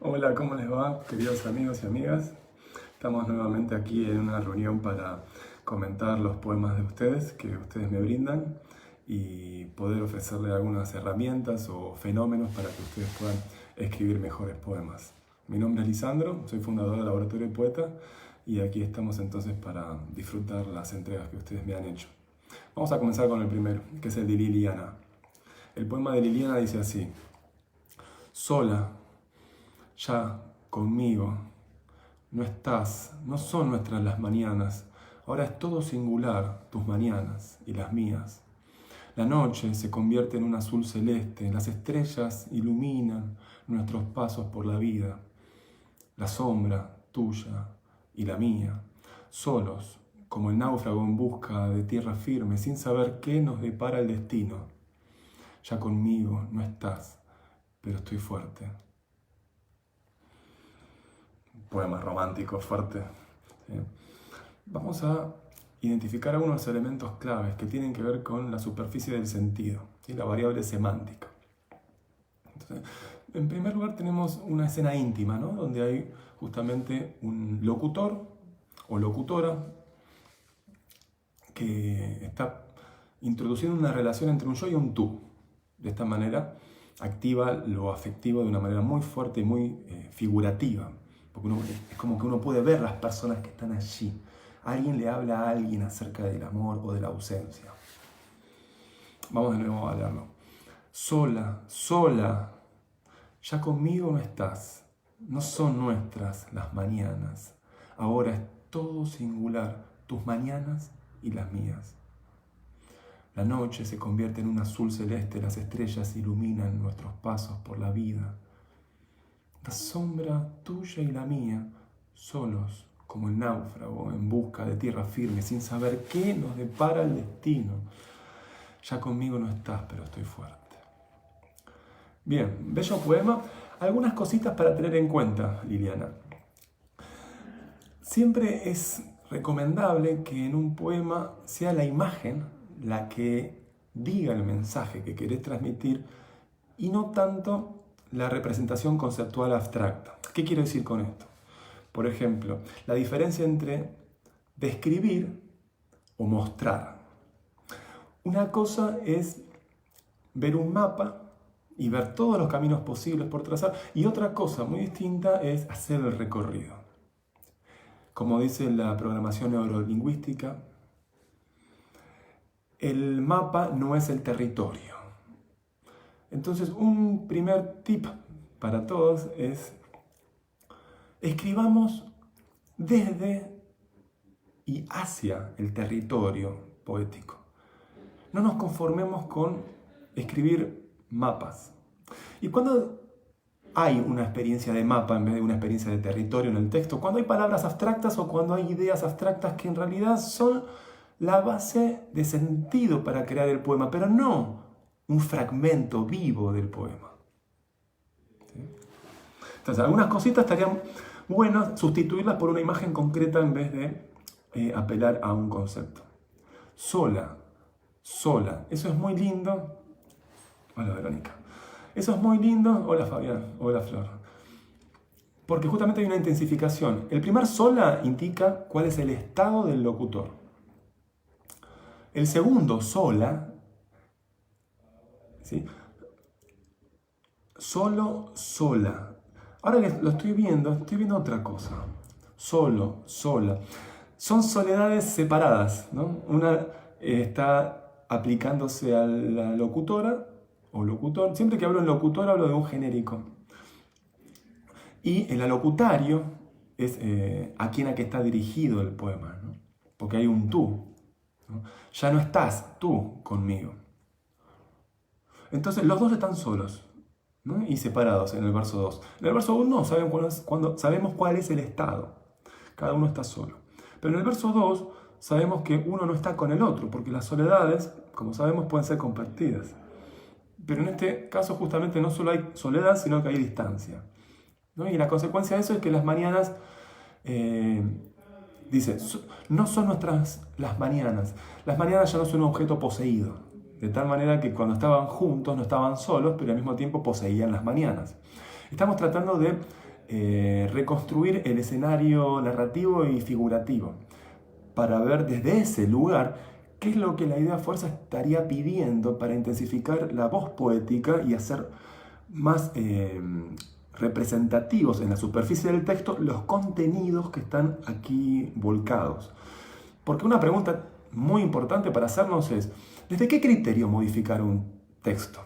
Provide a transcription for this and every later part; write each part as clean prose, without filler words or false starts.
Hola, ¿cómo les va, queridos amigos y amigas? Estamos nuevamente aquí en una reunión para comentar los poemas de ustedes que ustedes me brindan y poder ofrecerles algunas herramientas o fenómenos para que ustedes puedan escribir mejores poemas. Mi nombre es Lisandro, soy fundador del Laboratorio de Poeta y aquí estamos entonces para disfrutar las entregas que ustedes me han hecho. Vamos a comenzar con el primero, que es el de Liliana. El poema de Liliana dice así: sola, ya conmigo, no estás, no son nuestras las mañanas, ahora es todo singular, tus mañanas y las mías. La noche se convierte en un azul celeste, las estrellas iluminan nuestros pasos por la vida, la sombra tuya y la mía, solos como el náufrago en busca de tierra firme, sin saber qué nos depara el destino. Ya conmigo no estás, pero estoy fuerte. Poema romántico, fuerte. ¿Sí? Vamos a identificar algunos elementos claves que tienen que ver con la superficie del sentido y la variable semántica. Entonces, en primer lugar tenemos una escena íntima, ¿no? Donde hay justamente un locutor o locutora que está introduciendo una relación entre un yo y un tú. De esta manera activa lo afectivo de una manera muy fuerte y muy figurativa. Porque es como que uno puede ver las personas que están allí. Alguien le habla a alguien acerca del amor o de la ausencia. Vamos de nuevo a leerlo. Sola, sola, ya conmigo no estás. No son nuestras las mañanas. Ahora es todo singular, tus mañanas y las mías. La noche se convierte en un azul celeste, las estrellas iluminan nuestros pasos por la vida. La sombra tuya y la mía, solos como el náufrago en busca de tierra firme, sin saber qué nos depara el destino. Ya conmigo no estás, pero estoy fuerte. Bien, bello poema. Algunas cositas para tener en cuenta, Liliana. Siempre es recomendable que en un poema sea la imagen la que diga el mensaje que querés transmitir y no tanto la representación conceptual abstracta. ¿Qué quiero decir con esto? Por ejemplo, la diferencia entre describir o mostrar. Una cosa es ver un mapa y ver todos los caminos posibles por trazar, y otra cosa muy distinta es hacer el recorrido. Como dice la programación neurolingüística, el mapa no es el territorio. Entonces, un primer tip para todos es: escribamos desde y hacia el territorio poético. No nos conformemos con escribir mapas. Y cuando hay una experiencia de mapa en vez de una experiencia de territorio en el texto, cuando hay palabras abstractas o cuando hay ideas abstractas que en realidad son la base de sentido para crear el poema, pero no un fragmento vivo del poema. ¿Sí? Entonces, algunas cositas estarían buenas sustituirlas por una imagen concreta en vez de apelar a un concepto. Sola, sola, eso es muy lindo. Hola, Verónica. Eso es muy lindo. Hola, Fabián. Hola, Flor. Porque justamente hay una intensificación. El primer sola indica cuál es el estado del locutor. El segundo, sola, ¿sí? Solo, sola. Ahora que lo estoy viendo otra cosa. Solo, sola. Son soledades separadas, ¿no? Una está aplicándose a la locutora o locutor. Siempre que hablo en locutor hablo de un genérico. Y el alocutario es a quien a que está dirigido el poema, ¿no? Porque hay un tú, ¿no? Ya no estás tú conmigo. Entonces los dos están solos, ¿no? Y separados en el verso 2. En el verso 1 sabemos cuál es el estado. Cada uno está solo. Pero en el verso 2 sabemos que uno no está con el otro, porque las soledades, como sabemos, pueden ser compartidas. Pero en este caso justamente no solo hay soledad, sino que hay distancia, ¿no? Y la consecuencia de eso es que las mañanas, dice, no son nuestras las mañanas. Las mañanas ya no son un objeto poseído. De tal manera que cuando estaban juntos no estaban solos, pero al mismo tiempo poseían las mañanas. Estamos tratando de reconstruir el escenario narrativo y figurativo, para ver desde ese lugar qué es lo que la idea fuerza estaría pidiendo para intensificar la voz poética y hacer más representativos en la superficie del texto los contenidos que están aquí volcados. Porque una pregunta muy importante para hacernos es, ¿desde qué criterio modificar un texto?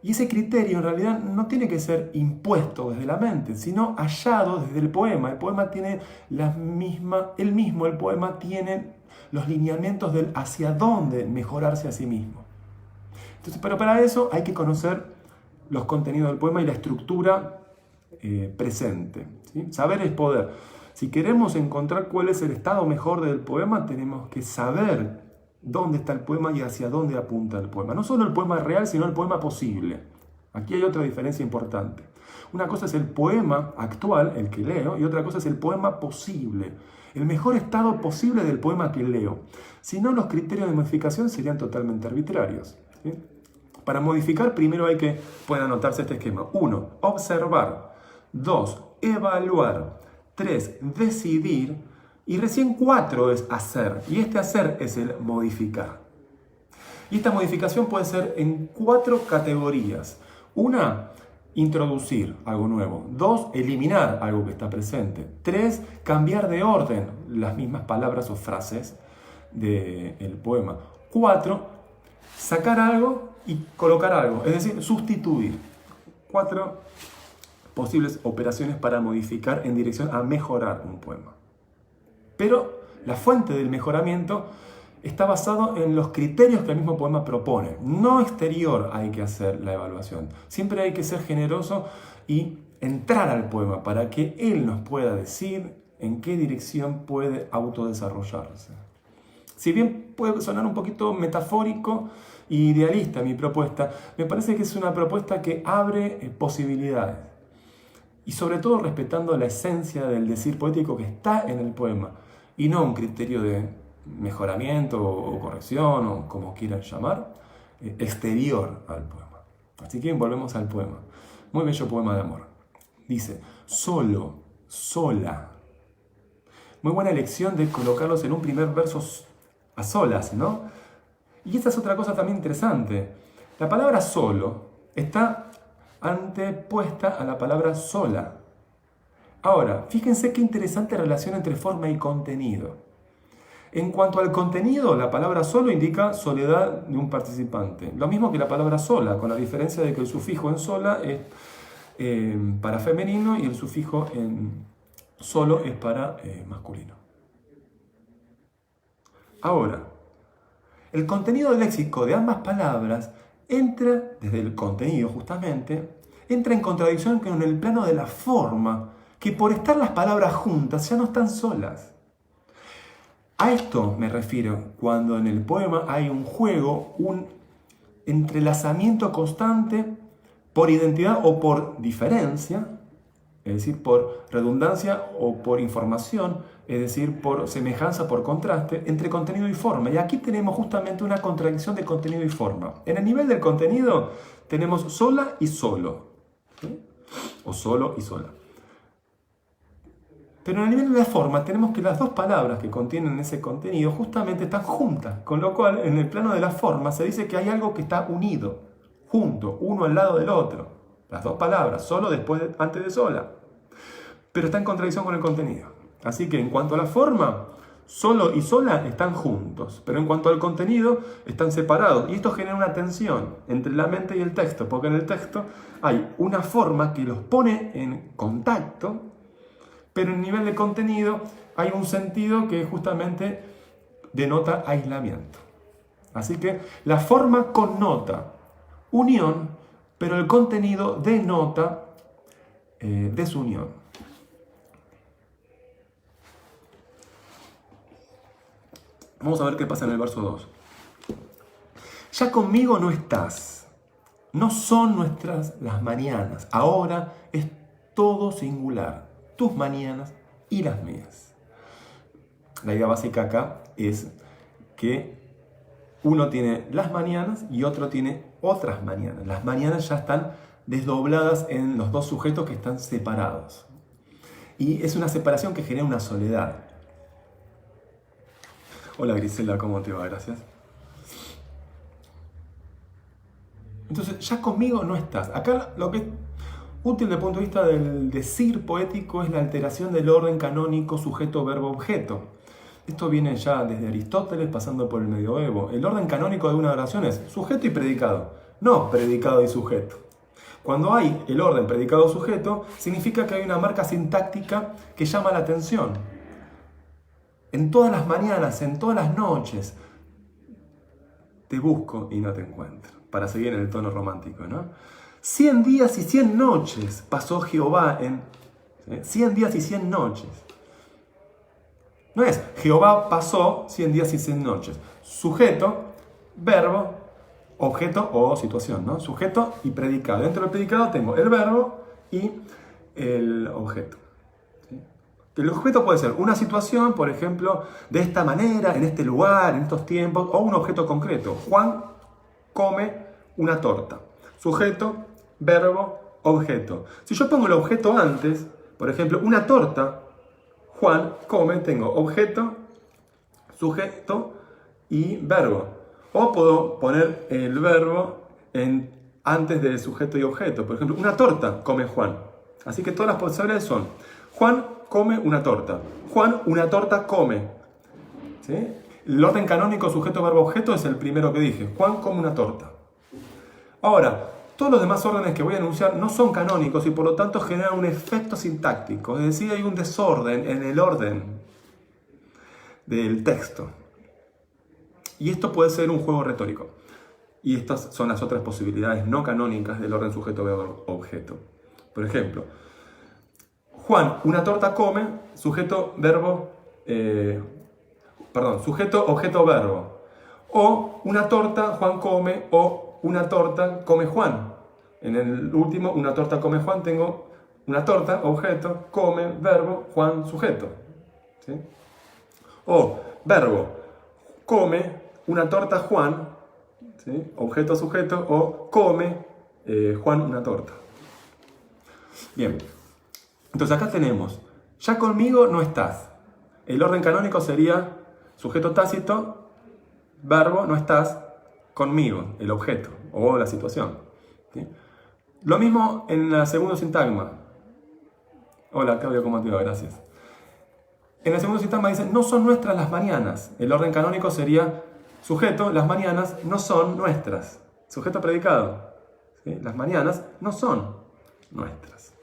Y ese criterio en realidad no tiene que ser impuesto desde la mente, sino hallado desde el poema. El poema tiene el poema tiene los lineamientos del hacia dónde mejorarse a sí mismo. Entonces, pero para eso hay que conocer los contenidos del poema y la estructura presente, ¿sí? Saber es poder. Si queremos encontrar cuál es el estado mejor del poema, tenemos que saber dónde está el poema y hacia dónde apunta el poema. No solo el poema real, sino el poema posible. Aquí hay otra diferencia importante. Una cosa es el poema actual, el que leo, y otra cosa es el poema posible. El mejor estado posible del poema que leo. Si no, los criterios de modificación serían totalmente arbitrarios, ¿sí? Para modificar, primero pueden anotarse este esquema. 1. Observar. 2. Evaluar. 3. Decidir. Y recién 4 es hacer. Y este hacer es el modificar. Y esta modificación puede ser en 4 categorías. 1. Introducir algo nuevo. 2. Eliminar algo que está presente. 3. Cambiar de orden las mismas palabras o frases del poema. 4. Sacar algo y colocar algo. Es decir, sustituir. 4 posibles operaciones para modificar en dirección a mejorar un poema. Pero la fuente del mejoramiento está basado en los criterios que el mismo poema propone. No exterior hay que hacer la evaluación. Siempre hay que ser generoso y entrar al poema para que él nos pueda decir en qué dirección puede autodesarrollarse. Si bien puede sonar un poquito metafórico e idealista mi propuesta, me parece que es una propuesta que abre posibilidades. Y sobre todo respetando la esencia del decir poético que está en el poema y no un criterio de mejoramiento o corrección o como quieran llamar, exterior al poema. Así que volvemos al poema. Muy bello poema de amor. Dice, solo, sola. Muy buena elección de colocarlos en un primer verso a solas, ¿no? Y esta es otra cosa también interesante. La palabra solo está antepuesta a la palabra sola. Ahora, fíjense qué interesante relación entre forma y contenido. En cuanto al contenido, la palabra solo indica soledad de un participante. Lo mismo que la palabra sola, con la diferencia de que el sufijo en sola es para femenino y el sufijo en solo es para masculino. Ahora, el contenido léxico de ambas palabras entra, desde el contenido justamente, entra en contradicción con el plano de la forma, que por estar las palabras juntas ya no están solas. A esto me refiero cuando en el poema hay un juego, un entrelazamiento constante por identidad o por diferencia, es decir, por redundancia o por información, es decir, por semejanza, por contraste, entre contenido y forma. Y aquí tenemos justamente una contradicción de contenido y forma. En el nivel del contenido tenemos sola y solo, ¿sí? O solo y sola. Pero en el nivel de la forma tenemos que las dos palabras que contienen ese contenido justamente están juntas, con lo cual en el plano de la forma se dice que hay algo que está unido, junto, uno al lado del otro. Las dos palabras, solo antes de sola. Pero está en contradicción con el contenido. Así que en cuanto a la forma, solo y sola están juntos. Pero en cuanto al contenido, están separados. Y esto genera una tensión entre la mente y el texto. Porque en el texto hay una forma que los pone en contacto. Pero en el nivel de contenido hay un sentido que justamente denota aislamiento. Así que la forma connota unión, pero el contenido denota desunión. Vamos a ver qué pasa en el verso 2. Ya conmigo no estás. No son nuestras las mañanas. Ahora es todo singular. Tus mañanas y las mías. La idea básica acá es que uno tiene las mañanas y otro tiene otras mañanas. Las mañanas ya están desdobladas en los dos sujetos que están separados. y es una separación que genera una soledad. Hola Grisela, ¿cómo te va? Gracias. Entonces, ya conmigo no estás. Acá lo que es útil desde el punto de vista del decir poético es la alteración del orden canónico sujeto-verbo-objeto. Esto viene ya desde Aristóteles, pasando por el medioevo. El orden canónico de una oración es sujeto y predicado, no predicado y sujeto. Cuando hay el orden predicado-sujeto, significa que hay una marca sintáctica que llama la atención. En todas las mañanas, en todas las noches, te busco y no te encuentro. Para seguir en el tono romántico, ¿no? 100 días y 100 noches pasó Jehová en... 100 días y 100 noches. No es Jehová pasó 100 días y 100 noches. Sujeto, verbo, objeto o situación, ¿no? Sujeto y predicado. Dentro del predicado tengo el verbo y el objeto. ¿Sí? El objeto puede ser una situación, por ejemplo, de esta manera, en este lugar, en estos tiempos, o un objeto concreto. Juan come una torta. Sujeto, verbo, objeto. Si yo pongo el objeto antes, por ejemplo, una torta, Juan come, tengo objeto, sujeto y verbo. O puedo poner el verbo antes del sujeto y objeto. Por ejemplo, una torta come Juan. Así que todas las posibilidades son: Juan come una torta. Juan una torta come. ¿Sí? El orden canónico sujeto, verbo, objeto es el primero que dije. Juan come una torta. Ahora, todos los demás órdenes que voy a enunciar no son canónicos y por lo tanto generan un efecto sintáctico. Es decir, hay un desorden en el orden del texto. Y esto puede ser un juego retórico. Y estas son las otras posibilidades no canónicas del orden sujeto, verbo, objeto. Por ejemplo, Juan una torta come, sujeto, verbo, sujeto, objeto, verbo. O una torta Juan come, o una torta come Juan. En el último, una torta come Juan, tengo una torta, objeto, come, verbo, Juan, sujeto. ¿Sí? O verbo, come una torta Juan, ¿sí? Objeto, sujeto, o come Juan una torta. Bien, entonces acá tenemos, ya conmigo no estás. El orden canónico sería sujeto tácito, verbo, no estás, conmigo, el objeto o la situación. ¿Sí? Lo mismo en el segundo sintagma. Hola Claudio, ¿cómo te va? Gracias. En el segundo sintagma dice, no son nuestras las mañanas. El orden canónico sería sujeto, las mañanas no son nuestras. Sujeto predicado. ¿Sí? Las mañanas no son nuestras.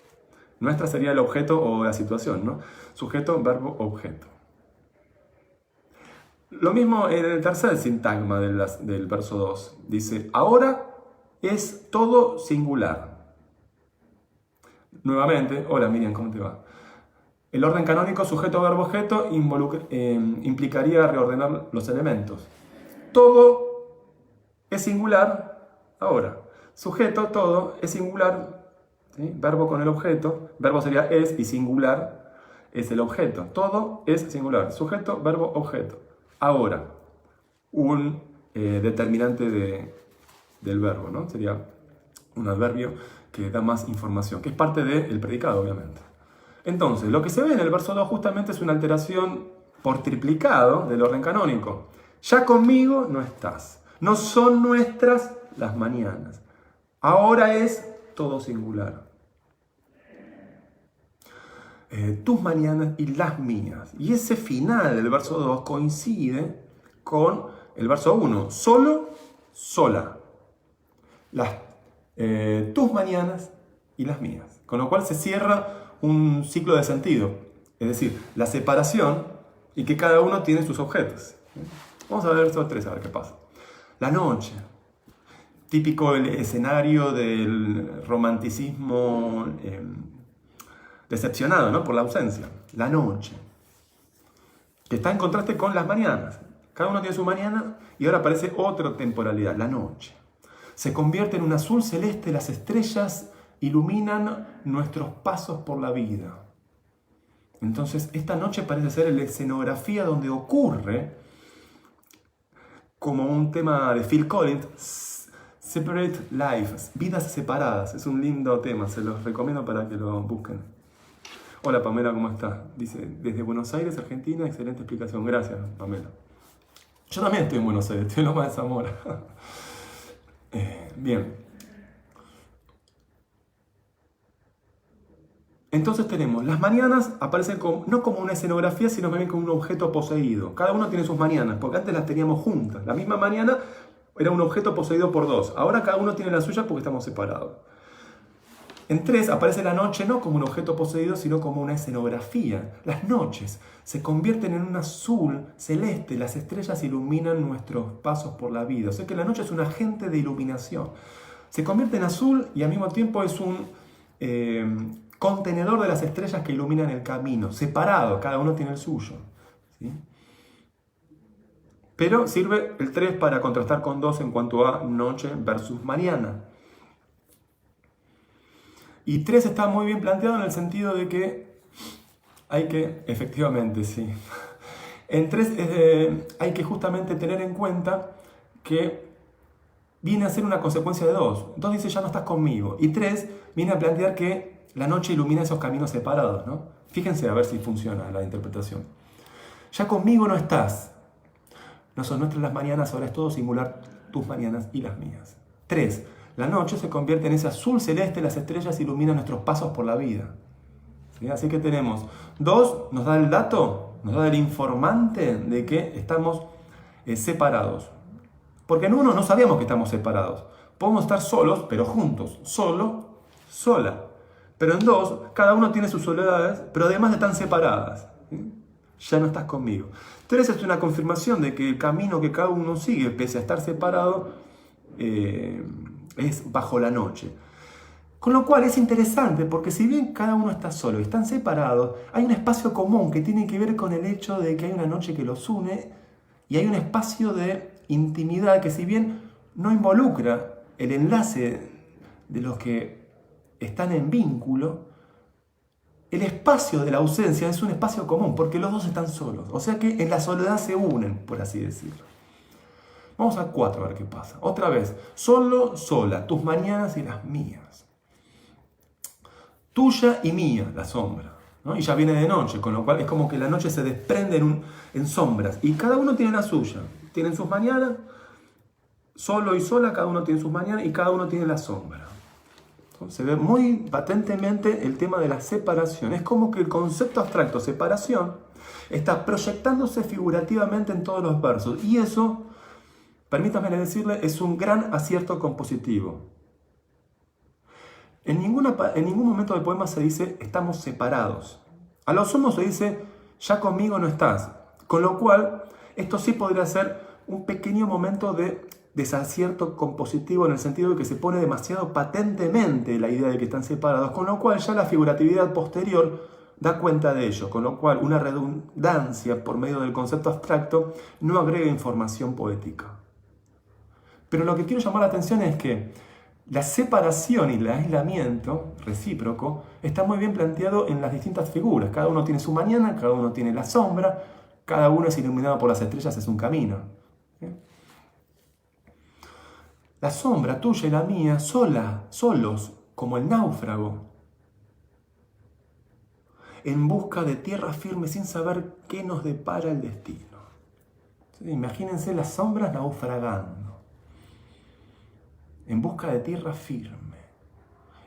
Nuestra sería el objeto o la situación, ¿no? Sujeto, verbo, objeto. Lo mismo en el tercer sintagma del verso 2. Dice, ahora es todo singular. Nuevamente, hola Miriam, ¿cómo te va? El orden canónico sujeto, verbo, objeto implicaría reordenar los elementos. Todo es singular ahora. Sujeto, todo es singular. ¿Sí? Verbo con el objeto. Verbo sería es y singular es el objeto. Todo es singular. Sujeto, verbo, objeto. Ahora, un determinante del verbo, ¿no? Sería un adverbio que da más información, que es parte del predicado, obviamente. Entonces, lo que se ve en el verso 2 justamente es una alteración por triplicado del orden canónico. Ya conmigo no estás. No son nuestras las mañanas. Ahora es todo singular. Tus mañanas y las mías. Y ese final del verso 2 coincide con el verso 1. Solo, sola. Tus mañanas y las mías. Con lo cual se cierra un ciclo de sentido. Es decir, la separación y que cada uno tiene sus objetos. Vamos a ver el verso 3 a ver qué pasa. La noche. Típico el escenario del romanticismo decepcionado, ¿no? Por la ausencia. La noche. Que está en contraste con las mañanas. Cada uno tiene su mañana y ahora aparece otra temporalidad, la noche. Se convierte en un azul celeste, las estrellas iluminan nuestros pasos por la vida. Entonces, esta noche parece ser la escenografía donde ocurre, como un tema de Phil Collins, Separate Lives, vidas separadas. Es un lindo tema, se los recomiendo para que lo busquen. Hola Pamela, ¿cómo estás? Dice, desde Buenos Aires, Argentina, excelente explicación. Gracias, Pamela. Yo también estoy en Buenos Aires, estoy en Loma de Zamora. Bien. Entonces tenemos, las mañanas aparecen no como una escenografía, sino más bien como un objeto poseído. Cada uno tiene sus mañanas, porque antes las teníamos juntas. La misma mañana era un objeto poseído por dos. Ahora cada uno tiene la suya porque estamos separados. En 3 aparece la noche no como un objeto poseído, sino como una escenografía. Las noches se convierten en un azul celeste, las estrellas iluminan nuestros pasos por la vida. O sea que la noche es un agente de iluminación. Se convierte en azul y al mismo tiempo es un contenedor de las estrellas que iluminan el camino, separado, cada uno tiene el suyo. ¿Sí? Pero sirve el 3 para contrastar con 2 en cuanto a noche versus mañana. Y 3 está muy bien planteado en el sentido de que hay que, efectivamente, sí. En 3 hay que justamente tener en cuenta que viene a ser una consecuencia de 2. 2 dice ya no estás conmigo. Y 3 viene a plantear que la noche ilumina esos caminos separados, ¿no? Fíjense a ver si funciona la interpretación. Ya conmigo no estás. No son nuestras las mañanas, ahora es todo singular, tus mañanas y las mías. 3. La noche se convierte en ese azul celeste, las estrellas iluminan nuestros pasos por la vida. ¿Sí? Así que tenemos 2, nos da el dato, nos da el informante de que estamos separados. Porque en 1 no sabíamos que estamos separados. Podemos estar solos, pero juntos. Solo, sola. Pero en 2, cada uno tiene sus soledades, pero además están separadas. ¿Sí? Ya no estás conmigo. 3 es una confirmación de que el camino que cada uno sigue, pese a estar separado, es bajo la noche. Con lo cual es interesante porque si bien cada uno está solo y están separados, hay un espacio común que tiene que ver con el hecho de que hay una noche que los une y hay un espacio de intimidad que si bien no involucra el enlace de los que están en vínculo, el espacio de la ausencia es un espacio común porque los dos están solos. O sea que en la soledad se unen, por así decirlo. Vamos a 4 a ver qué pasa. Otra vez, solo, sola, tus mañanas y las mías. Tuya y mía, la sombra. ¿No? Y ya viene de noche, con lo cual es como que la noche se desprende en sombras. Y cada uno tiene la suya. Tienen sus mañanas, solo y sola, cada uno tiene sus mañanas y cada uno tiene la sombra. Se ve muy patentemente el tema de la separación. Es como que el concepto abstracto separación está proyectándose figurativamente en todos los versos. Y eso, permítanme decirle, es un gran acierto compositivo. En ningún momento del poema se dice estamos separados. A lo sumo se dice ya conmigo no estás. Con lo cual, esto sí podría ser un pequeño momento de desacierto compositivo en el sentido de que se pone demasiado patentemente la idea de que están separados, con lo cual ya la figuratividad posterior da cuenta de ello, con lo cual una redundancia por medio del concepto abstracto no agrega información poética. Pero lo que quiero llamar la atención es que la separación y el aislamiento recíproco está muy bien planteado en las distintas figuras. Cada uno tiene su mañana, cada uno tiene la sombra, cada uno es iluminado por las estrellas, es un camino. ¿Sí? La sombra tuya y la mía, solos, como el náufrago, en busca de tierra firme sin saber qué nos depara el destino. ¿Sí? Imagínense las sombras naufragando, en busca de tierra firme.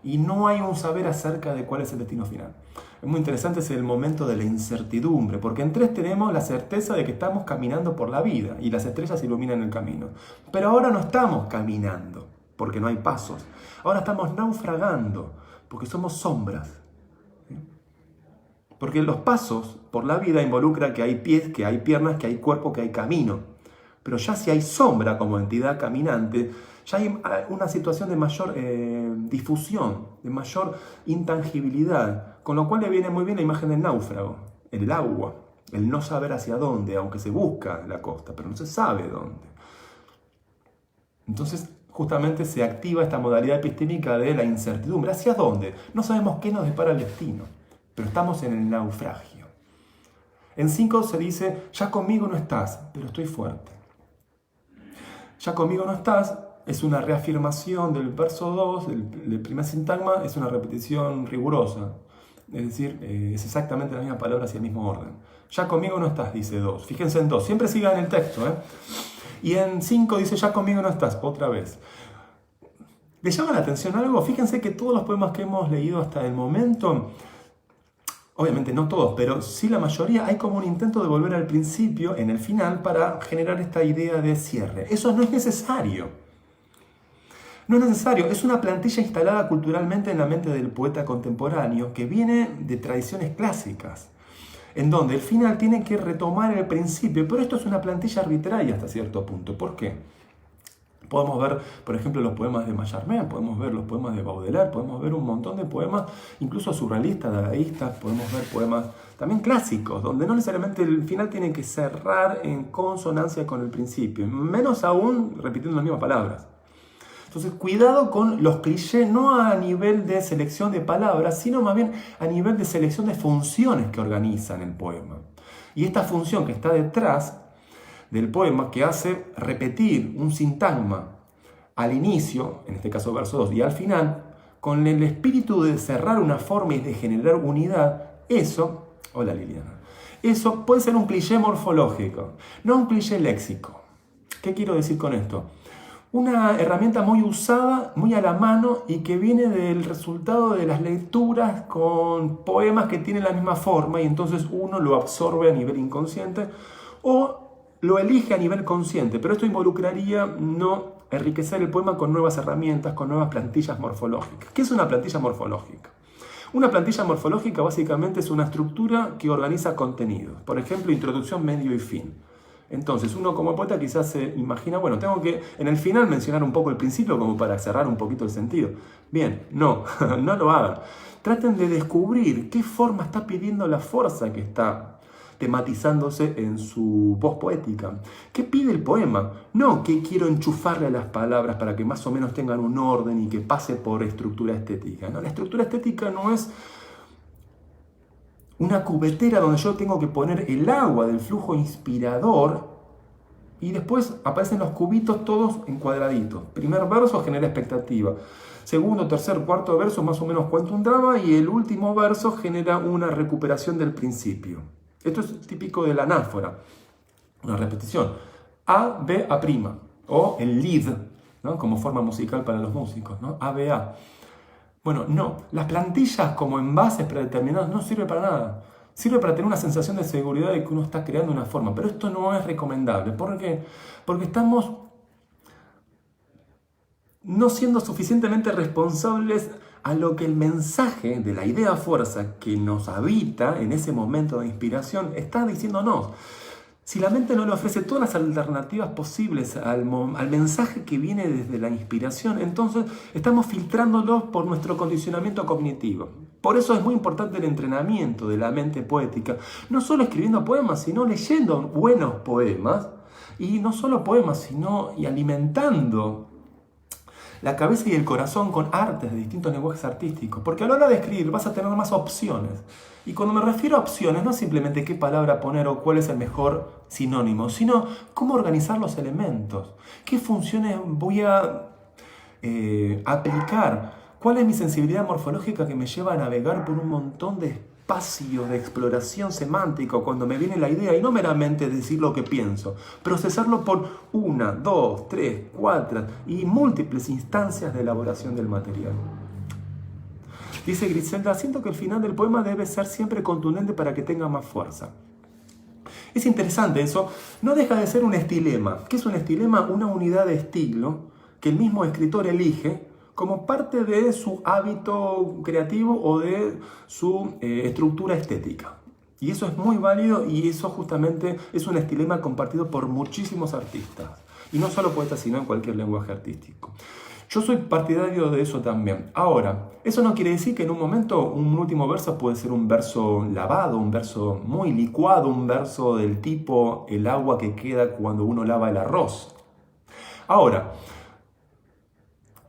Y no hay un saber acerca de cuál es el destino final. Es muy interesante, es el momento de la incertidumbre, porque en 3 tenemos la certeza de que estamos caminando por la vida y las estrellas iluminan el camino. Pero ahora no estamos caminando, porque no hay pasos. Ahora estamos naufragando, porque somos sombras. ¿Sí? Porque los pasos por la vida involucran que hay pies, que hay piernas, que hay cuerpo, que hay camino. Pero ya si hay sombra como entidad caminante, ya hay una situación de mayor difusión, de mayor intangibilidad, con lo cual le viene muy bien la imagen del náufrago, el agua, el no saber hacia dónde, aunque se busca la costa, pero no se sabe dónde. Entonces, justamente se activa esta modalidad epistémica de la incertidumbre. ¿Hacia dónde? No sabemos qué nos depara el destino, pero estamos en el naufragio. En 5 se dice, ya conmigo no estás, pero estoy fuerte. Ya conmigo no estás es una reafirmación del verso 2, del primer sintagma, es una repetición rigurosa. es decir, es exactamente la misma palabra y el mismo orden. Ya conmigo no estás, dice 2. Fíjense en 2, siempre sigan el texto, ¿eh? Y en 5 dice, ya conmigo no estás, otra vez. ¿Les llama la atención algo? Fíjense que todos los poemas que hemos leído hasta el momento, obviamente no todos, pero sí la mayoría, hay como un intento de volver al principio, en el final, para generar esta idea de cierre. Eso no es necesario. No es necesario, es una plantilla instalada culturalmente en la mente del poeta contemporáneo que viene de tradiciones clásicas, en donde el final tiene que retomar el principio, pero esto es una plantilla arbitraria hasta cierto punto. ¿Por qué? Podemos ver, por ejemplo, los poemas de Mallarmé, podemos ver los poemas de Baudelaire, podemos ver un montón de poemas, incluso surrealistas, dadaístas, podemos ver poemas también clásicos, donde no necesariamente el final tiene que cerrar en consonancia con el principio, menos aún repitiendo las mismas palabras. Entonces, cuidado con los clichés, no a nivel de selección de palabras, sino más bien a nivel de selección de funciones que organizan el poema. Y esta función que está detrás del poema, que hace repetir un sintagma al inicio, en este caso verso 2, y al final, con el espíritu de cerrar una forma y de generar unidad, eso, hola Liliana, eso puede ser un cliché morfológico, no un cliché léxico. ¿Qué quiero decir con esto? Una herramienta muy usada, muy a la mano y que viene del resultado de las lecturas con poemas que tienen la misma forma y entonces uno lo absorbe a nivel inconsciente o lo elige a nivel consciente, pero esto involucraría no enriquecer el poema con nuevas herramientas, con nuevas plantillas morfológicas. ¿Qué es una plantilla morfológica? Una plantilla morfológica básicamente es una estructura que organiza contenidos. Por ejemplo, introducción, medio y fin. Entonces, uno como poeta quizás se imagina, bueno, tengo que en el final mencionar un poco el principio como para cerrar un poquito el sentido. Bien, no, no lo hagan. Traten de descubrir qué forma está pidiendo la fuerza que está tematizándose en su voz poética. ¿Qué pide el poema? No qué quiero enchufarle a las palabras para que más o menos tengan un orden y que pase por estructura estética. No, la estructura estética no es una cubetera donde yo tengo que poner el agua del flujo inspirador y después aparecen los cubitos todos en cuadraditos. Primer verso genera expectativa. Segundo, tercer, cuarto verso más o menos cuenta un drama y el último verso genera una recuperación del principio. Esto es típico de la anáfora, una repetición. A, B, A', o el lead, ¿no? Como forma musical para los músicos, ¿no? A, B, A. Bueno, no, las plantillas como envases predeterminados no sirven para nada. Sirve para tener una sensación de seguridad de que uno está creando una forma, pero esto no es recomendable. ¿Por qué? Porque estamos no siendo suficientemente responsables a lo que el mensaje de la idea fuerza que nos habita en ese momento de inspiración está diciéndonos. Si la mente no le ofrece todas las alternativas posibles al mensaje que viene desde la inspiración, entonces estamos filtrándolo por nuestro condicionamiento cognitivo. Por eso es muy importante el entrenamiento de la mente poética, no solo escribiendo poemas, sino leyendo buenos poemas, y no solo poemas, sino y alimentando la cabeza y el corazón con artes de distintos lenguajes artísticos, porque a la hora de escribir vas a tener más opciones. Y cuando me refiero a opciones, no simplemente qué palabra poner o cuál es el mejor sinónimo, sino cómo organizar los elementos, qué funciones voy a aplicar, cuál es mi sensibilidad morfológica que me lleva a navegar por un montón de espacio de exploración semántica cuando me viene la idea y no meramente decir lo que pienso, procesarlo por 1, 2, 3, 4 y múltiples instancias de elaboración del material. Dice Griselda, siento que el final del poema debe ser siempre contundente para que tenga más fuerza. Es interesante eso, no deja de ser un estilema. ¿Qué es un estilema? Una unidad de estilo que el mismo escritor elige como parte de su hábito creativo o de su estructura estética. Y eso es muy válido y eso justamente es un estilema compartido por muchísimos artistas. Y no solo poetas, sino en cualquier lenguaje artístico. Yo soy partidario de eso también. Ahora, eso no quiere decir que en un momento un último verso puede ser un verso lavado, un verso muy licuado, un verso del tipo el agua que queda cuando uno lava el arroz. Ahora,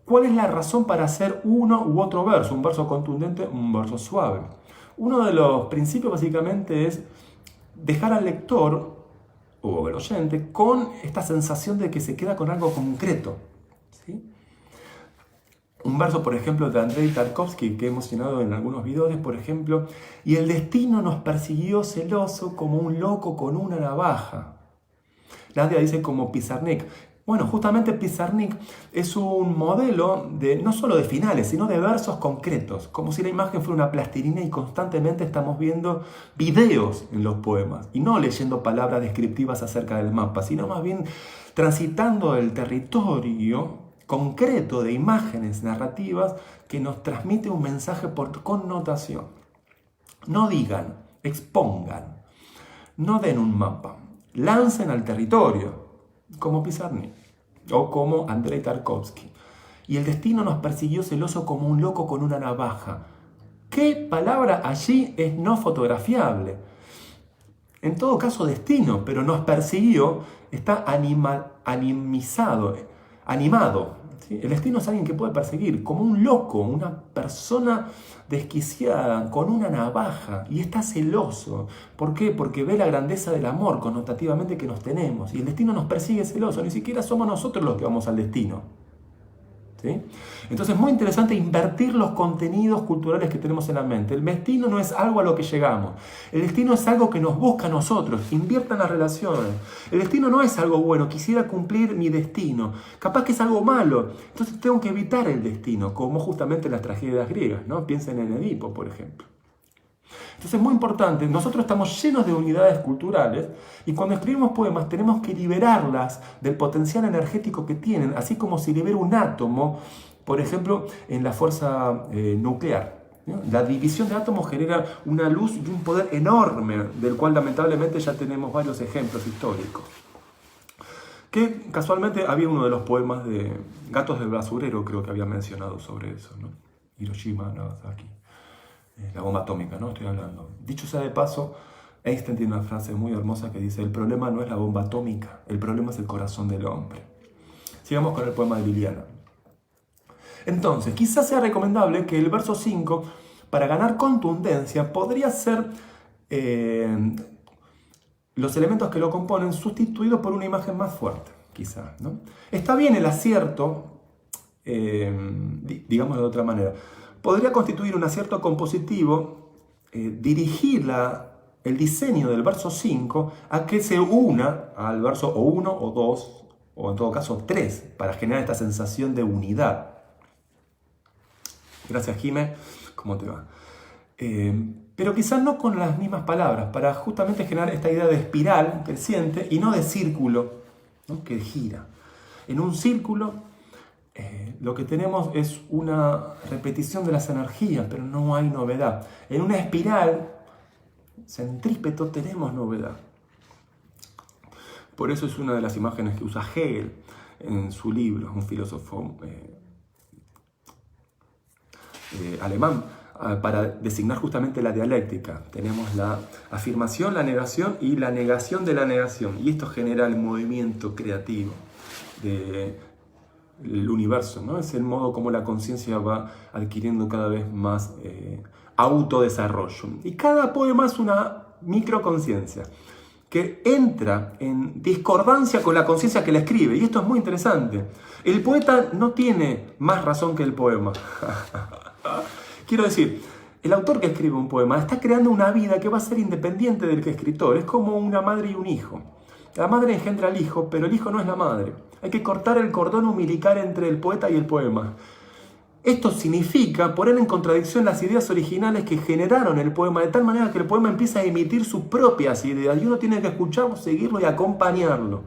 ¿cuál es la razón para hacer uno u otro verso? Un verso contundente, un verso suave. Uno de los principios básicamente es dejar al lector o al oyente con esta sensación de que se queda con algo concreto, ¿sí? Un verso, por ejemplo, de Andrei Tarkovsky, que hemos llenado en algunos videos, por ejemplo, y el destino nos persiguió celoso como un loco con una navaja. Nadia dice como Pizarnik. Bueno, justamente Pizarnik es un modelo no solo de finales, sino de versos concretos, como si la imagen fuera una plastilina y constantemente estamos viendo videos en los poemas, y no leyendo palabras descriptivas acerca del mapa, sino más bien transitando el territorio concreto de imágenes narrativas que nos transmite un mensaje por connotación. No digan, expongan, no den un mapa, lancen al territorio, como Pizarnik o como Andrei Tarkovsky. Y el destino nos persiguió celoso como un loco con una navaja. ¿Qué palabra allí es no fotografiable? En todo caso destino, pero nos persiguió, está animado. ¿Sí? El destino es alguien que puede perseguir, como un loco, una persona desquiciada, con una navaja, y está celoso. ¿Por qué? Porque ve la grandeza del amor connotativamente que nos tenemos, y el destino nos persigue celoso, ni siquiera somos nosotros los que vamos al destino. ¿Sí? Entonces es muy interesante invertir los contenidos culturales que tenemos en la mente. El destino no es algo a lo que llegamos. El destino es algo que nos busca a nosotros. Inviertan las relaciones. El destino no es algo bueno. Quisiera cumplir mi destino. Capaz que es algo malo. Entonces tengo que evitar el destino, como justamente las tragedias griegas, ¿no? Piensen en Edipo, por ejemplo. Entonces es muy importante, nosotros estamos llenos de unidades culturales y cuando escribimos poemas tenemos que liberarlas del potencial energético que tienen, así como si libera un átomo, por ejemplo, en la fuerza nuclear. ¿No? La división de átomos genera una luz y un poder enorme, del cual lamentablemente ya tenemos varios ejemplos históricos. Que casualmente había uno de los poemas de Gatos del Basurero, creo que había mencionado sobre eso, ¿no? Hiroshima, Nagasaki. La bomba atómica, ¿no? Estoy hablando. Dicho sea de paso, Einstein tiene una frase muy hermosa que dice: el problema no es la bomba atómica, el problema es el corazón del hombre. Sigamos con el poema de Liliana. Entonces, quizás sea recomendable que el verso 5, para ganar contundencia, podría ser los elementos que lo componen sustituidos por una imagen más fuerte, quizás, ¿no? Está bien el acierto, digámoslo de otra manera. Podría constituir un acierto compositivo, dirigir el diseño del verso 5 a que se una al verso o 1 o 2, o en todo caso 3, para generar esta sensación de unidad. Gracias, Jime. ¿Cómo te va? Pero quizás no con las mismas palabras, para justamente generar esta idea de espiral creciente y no de círculo, ¿no? Que gira. En un círculo lo que tenemos es una repetición de las energías, pero no hay novedad. En una espiral centrípeto tenemos novedad. Por eso es una de las imágenes que usa Hegel en su libro, un filósofo alemán, para designar justamente la dialéctica. Tenemos la afirmación, la negación y la negación de la negación. Y esto genera el movimiento creativo del universo, ¿no? Es el modo como la conciencia va adquiriendo cada vez más autodesarrollo. Y cada poema es una microconciencia que entra en discordancia con la conciencia que la escribe. Y esto es muy interesante. El poeta no tiene más razón que el poema. Quiero decir, el autor que escribe un poema está creando una vida que va a ser independiente del que escritor. Es como una madre y un hijo. La madre engendra al hijo, pero el hijo no es la madre. Hay que cortar el cordón umbilical entre el poeta y el poema. Esto significa poner en contradicción las ideas originales que generaron el poema, de tal manera que el poema empieza a emitir sus propias ideas y uno tiene que escucharlo, seguirlo y acompañarlo.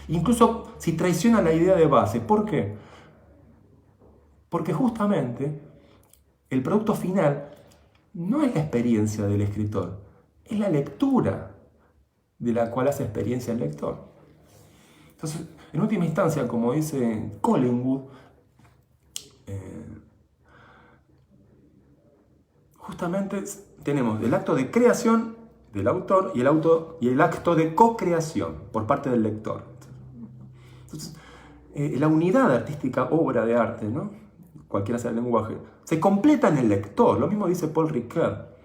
Incluso si traiciona la idea de base. ¿Por qué? Porque justamente el producto final no es la experiencia del escritor, es la lectura de la cual hace experiencia el lector. Entonces, en última instancia, como dice Collingwood, justamente tenemos el acto de creación del autor y el acto de co-creación por parte del lector. Entonces, la unidad artística, obra de arte, ¿no? Cualquiera sea el lenguaje, se completa en el lector. Lo mismo dice Paul Ricoeur.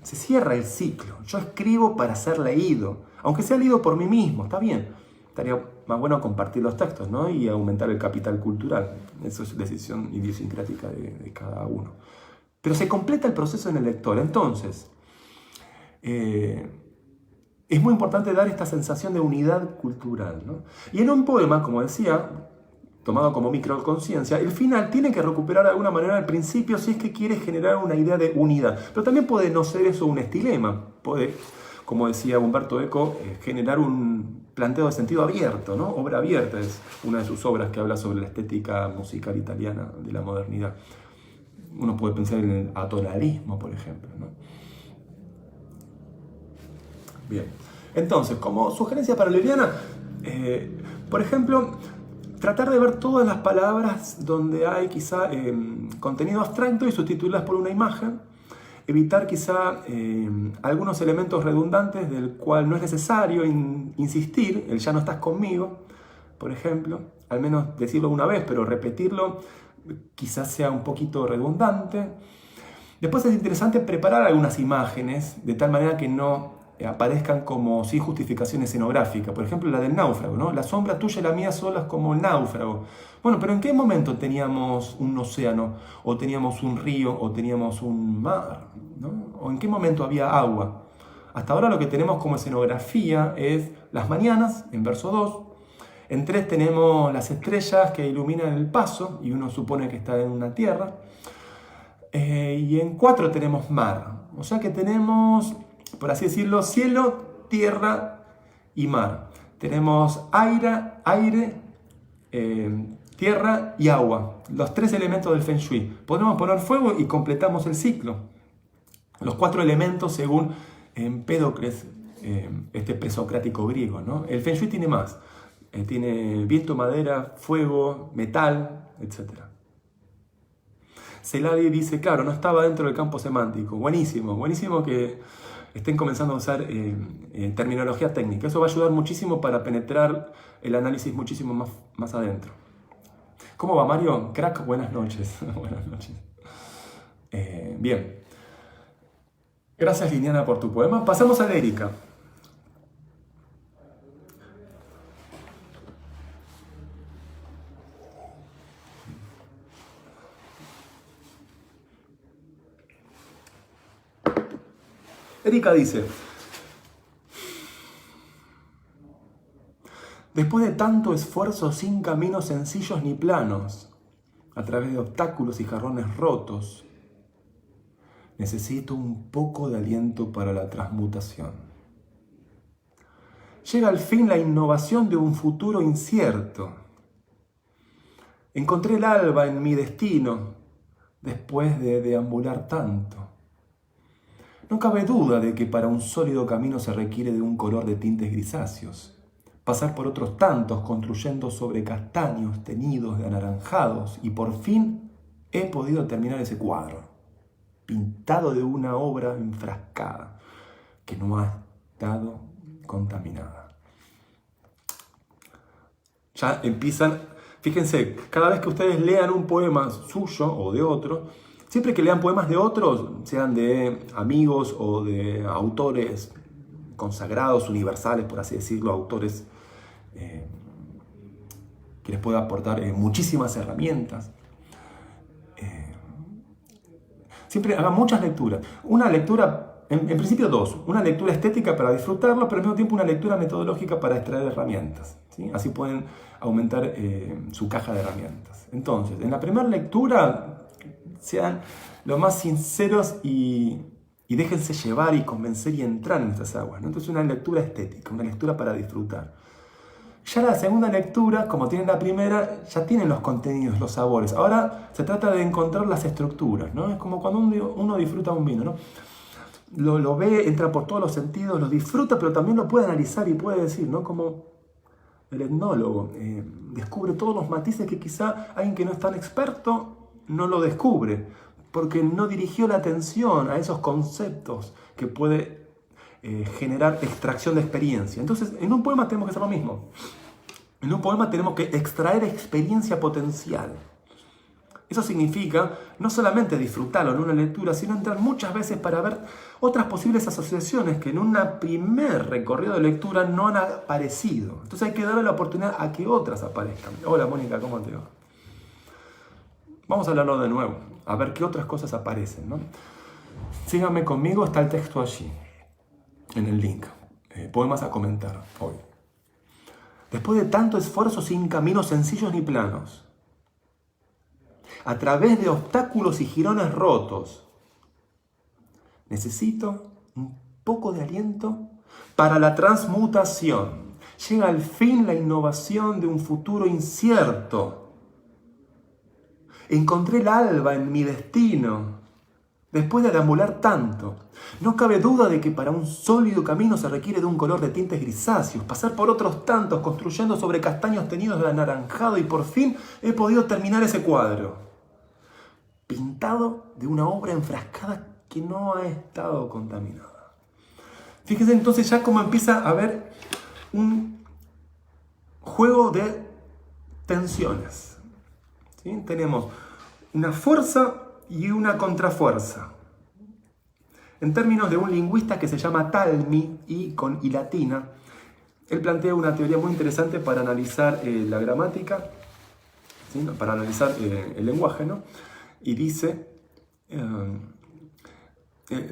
Se cierra el ciclo. Yo escribo para ser leído, aunque sea leído por mí mismo, está bien. estaría más bueno compartir los textos, ¿no? Y aumentar el capital cultural. Eso es decisión idiosincrática de cada uno. Pero se completa el proceso en el lector. Entonces, es muy importante dar esta sensación de unidad cultural, ¿no? Y en un poema, como decía, tomado como microconciencia, el final tiene que recuperar de alguna manera el principio si es que quiere generar una idea de unidad. Pero también puede no ser eso un estilema. Puede, como decía Umberto Eco, generar un planteo de sentido abierto, ¿no? Obra abierta es una de sus obras que habla sobre la estética musical italiana de la modernidad. Uno puede pensar en el atonalismo, por ejemplo, ¿no? Bien. Entonces, como sugerencia para Liliana, por ejemplo, tratar de ver todas las palabras donde hay quizá contenido abstracto y sustituirlas por una imagen. Evitar quizá algunos elementos redundantes del cual no es necesario insistir. El ya no estás conmigo, por ejemplo. Al menos decirlo una vez, pero repetirlo quizás sea un poquito redundante. Después es interesante preparar algunas imágenes de tal manera que no aparezcan como sin justificación escenográfica. Por ejemplo, la del náufrago, ¿no? La sombra tuya y la mía solas como el náufrago. Bueno, pero ¿en qué momento teníamos un océano? ¿O teníamos un río? ¿O teníamos un mar? ¿No? ¿O en qué momento había agua? Hasta ahora lo que tenemos como escenografía es las mañanas, en verso 2. En 3 tenemos las estrellas que iluminan el paso, y uno supone que está en una tierra. Y en 4 tenemos mar. O sea que tenemos, por así decirlo, cielo, tierra y mar. Tenemos aire, tierra y agua. Los 3 elementos del Feng Shui. Podemos poner fuego y completamos el ciclo. Los 4 elementos según Empédocles, este presocrático griego, ¿no? El Feng Shui tiene más. Tiene viento, madera, fuego, metal, etc. Celadi dice, claro, no estaba dentro del campo semántico. Buenísimo, buenísimo que estén comenzando a usar terminología técnica. Eso va a ayudar muchísimo para penetrar el análisis muchísimo más adentro. ¿Cómo va, Mario? Crack, buenas noches. Buenas noches. Bien. Gracias, Liliana, por tu poema. Pasamos a la Erika. Erika dice, después de tanto esfuerzo sin caminos sencillos ni planos, a través de obstáculos y jarrones rotos, necesito un poco de aliento para la transmutación. Llega al fin la innovación de un futuro incierto. Encontré el alba en mi destino después de deambular tanto. No cabe duda de que para un sólido camino se requiere de un color de tintes grisáceos. Pasar por otros tantos construyendo sobre castaños teñidos de anaranjados y por fin he podido terminar ese cuadro, pintado de una obra enfrascada que no ha estado contaminada. Ya empiezan, fíjense, cada vez que ustedes lean un poema suyo o de otro, siempre que lean poemas de otros, sean de amigos o de autores consagrados, universales, por así decirlo, autores que les pueda aportar muchísimas herramientas, siempre hagan muchas lecturas. Una lectura, en principio 2, una lectura estética para disfrutarlo, pero al mismo tiempo una lectura metodológica para extraer herramientas, ¿sí? Así pueden aumentar su caja de herramientas. Entonces, en la primera lectura, sean lo más sinceros y déjense llevar y convencer y entrar en estas aguas, ¿no? Entonces una lectura estética, una lectura para disfrutar. Ya la segunda lectura, como tienen la primera, ya tienen los contenidos, los sabores. Ahora se trata de encontrar las estructuras, ¿no? Es como cuando uno disfruta un vino, ¿no? Lo ve, entra por todos los sentidos, lo disfruta, pero también lo puede analizar y puede decir, ¿no? Como el etnólogo descubre todos los matices que quizá alguien que no es tan experto no lo descubre, porque no dirigió la atención a esos conceptos que puede generar extracción de experiencia. Entonces, en un poema tenemos que hacer lo mismo. En un poema tenemos que extraer experiencia potencial. Eso significa no solamente disfrutarlo en una lectura, sino entrar muchas veces para ver otras posibles asociaciones que en un primer recorrido de lectura no han aparecido. Entonces hay que darle la oportunidad a que otras aparezcan. Hola Mónica, ¿cómo te va? Vamos a hablarlo de nuevo, a ver qué otras cosas aparecen, ¿no? Síganme conmigo, está el texto allí, en el link. Poemas a comentar hoy. Después de tanto esfuerzo sin caminos sencillos ni planos, a través de obstáculos y jirones rotos, necesito un poco de aliento para la transmutación. Llega al fin la innovación de un futuro incierto. Encontré el alba en mi destino. Después de deambular tanto, no cabe duda de que para un sólido camino se requiere de un color de tintes grisáceos, pasar por otros tantos, construyendo sobre castaños teñidos de anaranjado, y por fin he podido terminar ese cuadro, pintado de una obra enfrascada que no ha estado contaminada. Fíjense entonces ya cómo empieza a haber un juego de tensiones. ¿Sí? Tenemos una fuerza y una contrafuerza. En términos de un lingüista que se llama Talmi, y con I latina, él plantea una teoría muy interesante para analizar la gramática, ¿sí? Para analizar el lenguaje, ¿no? Y dice,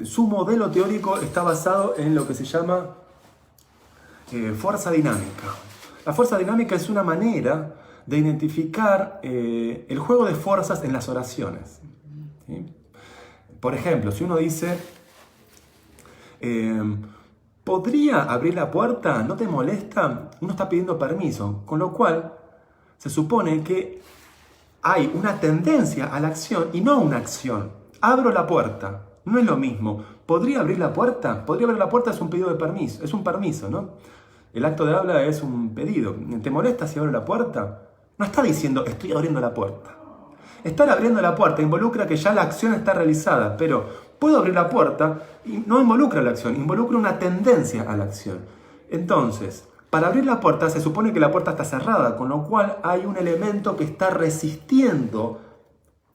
su modelo teórico está basado en lo que se llama fuerza dinámica. La fuerza dinámica es una manera de identificar el juego de fuerzas en las oraciones. ¿Sí? Por ejemplo, si uno dice, ¿podría abrir la puerta? ¿No te molesta? Uno está pidiendo permiso, con lo cual se supone que hay una tendencia a la acción y no una acción. Abro la puerta, no es lo mismo. ¿Podría abrir la puerta? Podría abrir la puerta es un pedido de permiso, es un permiso, ¿no? El acto de habla es un pedido. ¿Te molesta si abro la puerta? No está diciendo, estoy abriendo la puerta. Estar abriendo la puerta involucra que ya la acción está realizada, pero puedo abrir la puerta y no involucra la acción, involucra una tendencia a la acción. Entonces, para abrir la puerta se supone que la puerta está cerrada, con lo cual hay un elemento que está resistiendo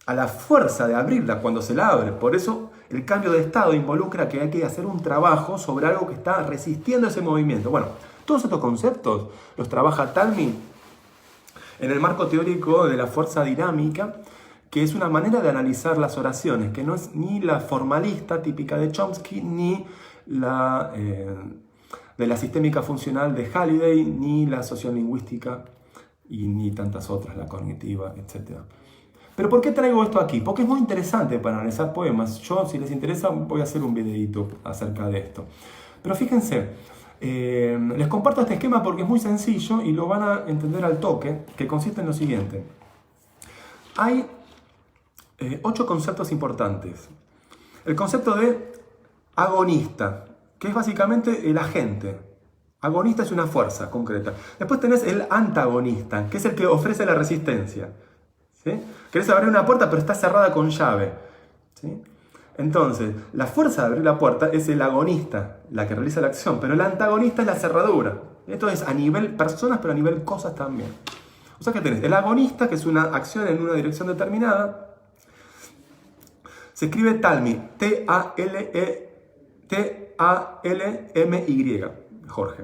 a la fuerza de abrirla cuando se la abre. Por eso el cambio de estado involucra que hay que hacer un trabajo sobre algo que está resistiendo ese movimiento. Bueno, todos estos conceptos los trabaja Talmi en el marco teórico de la fuerza dinámica, que es una manera de analizar las oraciones, que no es ni la formalista típica de Chomsky, ni la de la sistémica funcional de Halliday, ni la sociolingüística, y ni tantas otras, la cognitiva, etc. Pero ¿por qué traigo esto aquí? Porque es muy interesante para analizar poemas. Yo, si les interesa, voy a hacer un videito acerca de esto. Pero fíjense, les comparto este esquema porque es muy sencillo y lo van a entender al toque, que consiste en lo siguiente. Hay 8 conceptos importantes. El concepto de agonista, que es básicamente el agente. Agonista es una fuerza concreta. Después tenés el antagonista, que es el que ofrece la resistencia. ¿Sí? Querés abrir una puerta pero está cerrada con llave. ¿Sí? Entonces, la fuerza de abrir la puerta es el agonista, la que realiza la acción, pero el antagonista es la cerradura. Esto es a nivel personas, pero a nivel cosas también. O sea que tenés el agonista, que es una acción en una dirección determinada. Se escribe Talmi, T-A-L-M-Y, Jorge.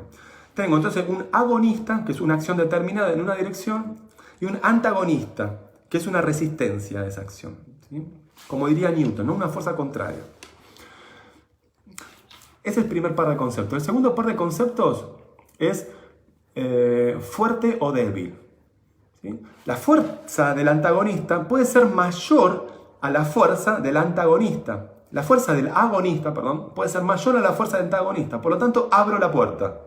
Tengo entonces un agonista, que es una acción determinada en una dirección, y un antagonista, que es una resistencia a esa acción. ¿Sí? Como diría Newton, ¿no? Una fuerza contraria. Ese es el primer par de conceptos. El segundo par de conceptos es fuerte o débil. ¿Sí? La fuerza del antagonista puede ser mayor a la fuerza del antagonista. La fuerza del agonista, perdón, puede ser mayor a la fuerza del antagonista. Por lo tanto, abro la puerta.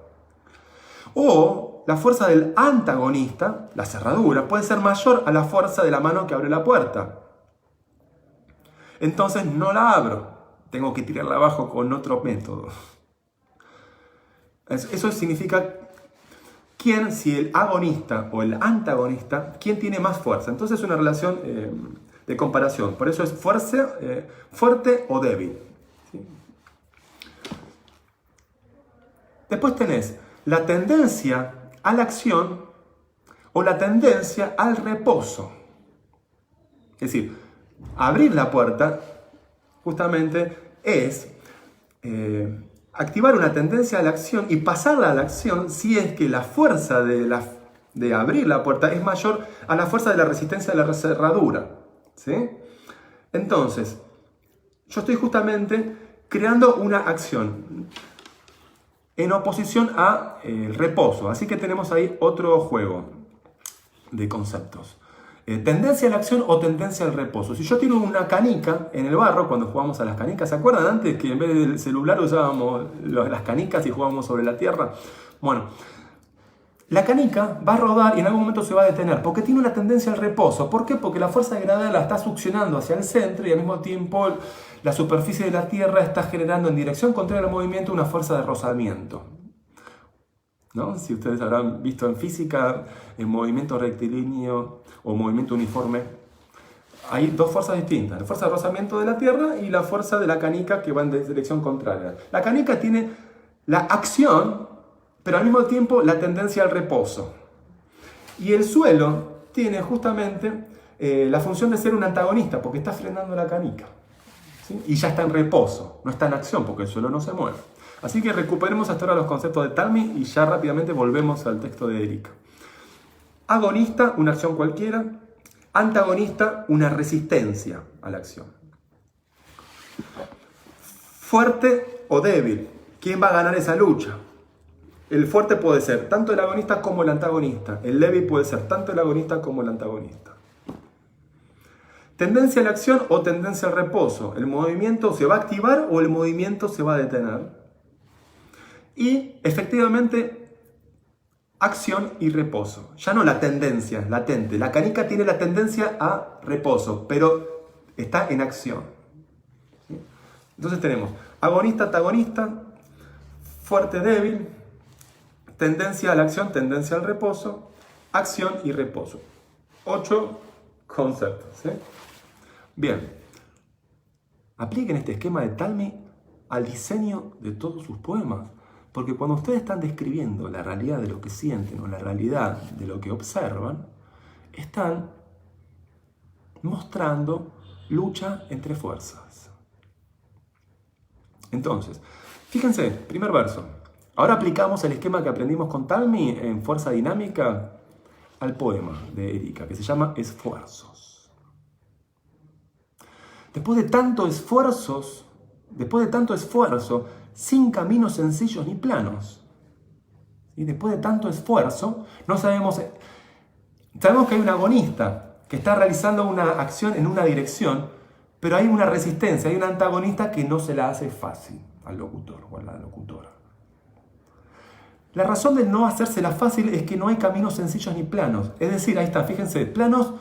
O la fuerza del antagonista, la cerradura, puede ser mayor a la fuerza de la mano que abre la puerta. Entonces no la abro. Tengo que tirarla abajo con otro método. Eso significa quién, si el agonista o el antagonista, quién tiene más fuerza. Entonces es una relación de comparación. Por eso es fuerte o débil. ¿Sí? Después tenés la tendencia a la acción o la tendencia al reposo. Es decir, abrir la puerta justamente es activar una tendencia a la acción y pasarla a la acción si es que la fuerza de abrir la puerta es mayor a la fuerza de la resistencia de la cerradura, ¿sí? Entonces, yo estoy justamente creando una acción en oposición a el reposo. Así que tenemos ahí otro juego de conceptos. Tendencia a la acción o tendencia al reposo. Si yo tiro una canica en el barro, cuando jugábamos a las canicas, ¿se acuerdan antes que en vez del celular usábamos las canicas y jugábamos sobre la tierra? Bueno, la canica va a rodar y en algún momento se va a detener porque tiene una tendencia al reposo. ¿Por qué? Porque la fuerza de gravedad la está succionando hacia el centro y al mismo tiempo la superficie de la Tierra está generando en dirección contraria al movimiento una fuerza de rozamiento, ¿no? Si ustedes habrán visto en física, en movimiento rectilíneo o movimiento uniforme, hay dos fuerzas distintas, la fuerza de rozamiento de la Tierra y la fuerza de la canica que va en dirección contraria. La canica tiene la acción, pero al mismo tiempo la tendencia al reposo. Y el suelo tiene justamente la función de ser un antagonista, porque está frenando la canica, ¿sí? Y ya está en reposo, no está en acción, porque el suelo no se mueve. Así que recuperemos hasta ahora los conceptos de Talmy y ya rápidamente volvemos al texto de Erika. Agonista, una acción cualquiera. Antagonista, una resistencia a la acción. Fuerte o débil, ¿quién va a ganar esa lucha? El fuerte puede ser tanto el agonista como el antagonista. El débil puede ser tanto el agonista como el antagonista. Tendencia a la acción o tendencia al reposo. ¿El movimiento se va a activar o el movimiento se va a detener? Y efectivamente, acción y reposo. Ya no la tendencia latente. La canica tiene la tendencia a reposo, pero está en acción. ¿Sí? Entonces tenemos agonista, antagonista, fuerte, débil, tendencia a la acción, tendencia al reposo, acción y reposo. 8 conceptos. ¿Sí? Bien. Apliquen este esquema de Talmy al diseño de todos sus poemas. Porque cuando ustedes están describiendo la realidad de lo que sienten o la realidad de lo que observan, están mostrando lucha entre fuerzas. Entonces, fíjense, primer verso. Ahora aplicamos el esquema que aprendimos con Talmy en fuerza dinámica al poema de Erika, que se llama Esfuerzos. Después de tanto esfuerzo, sin caminos sencillos ni planos. Y después de tanto esfuerzo, sabemos que hay un agonista que está realizando una acción en una dirección, pero hay una resistencia, hay un antagonista que no se la hace fácil al locutor o a la locutora. La razón de no hacérsela fácil es que no hay caminos sencillos ni planos. Es decir, ahí está, fíjense, planos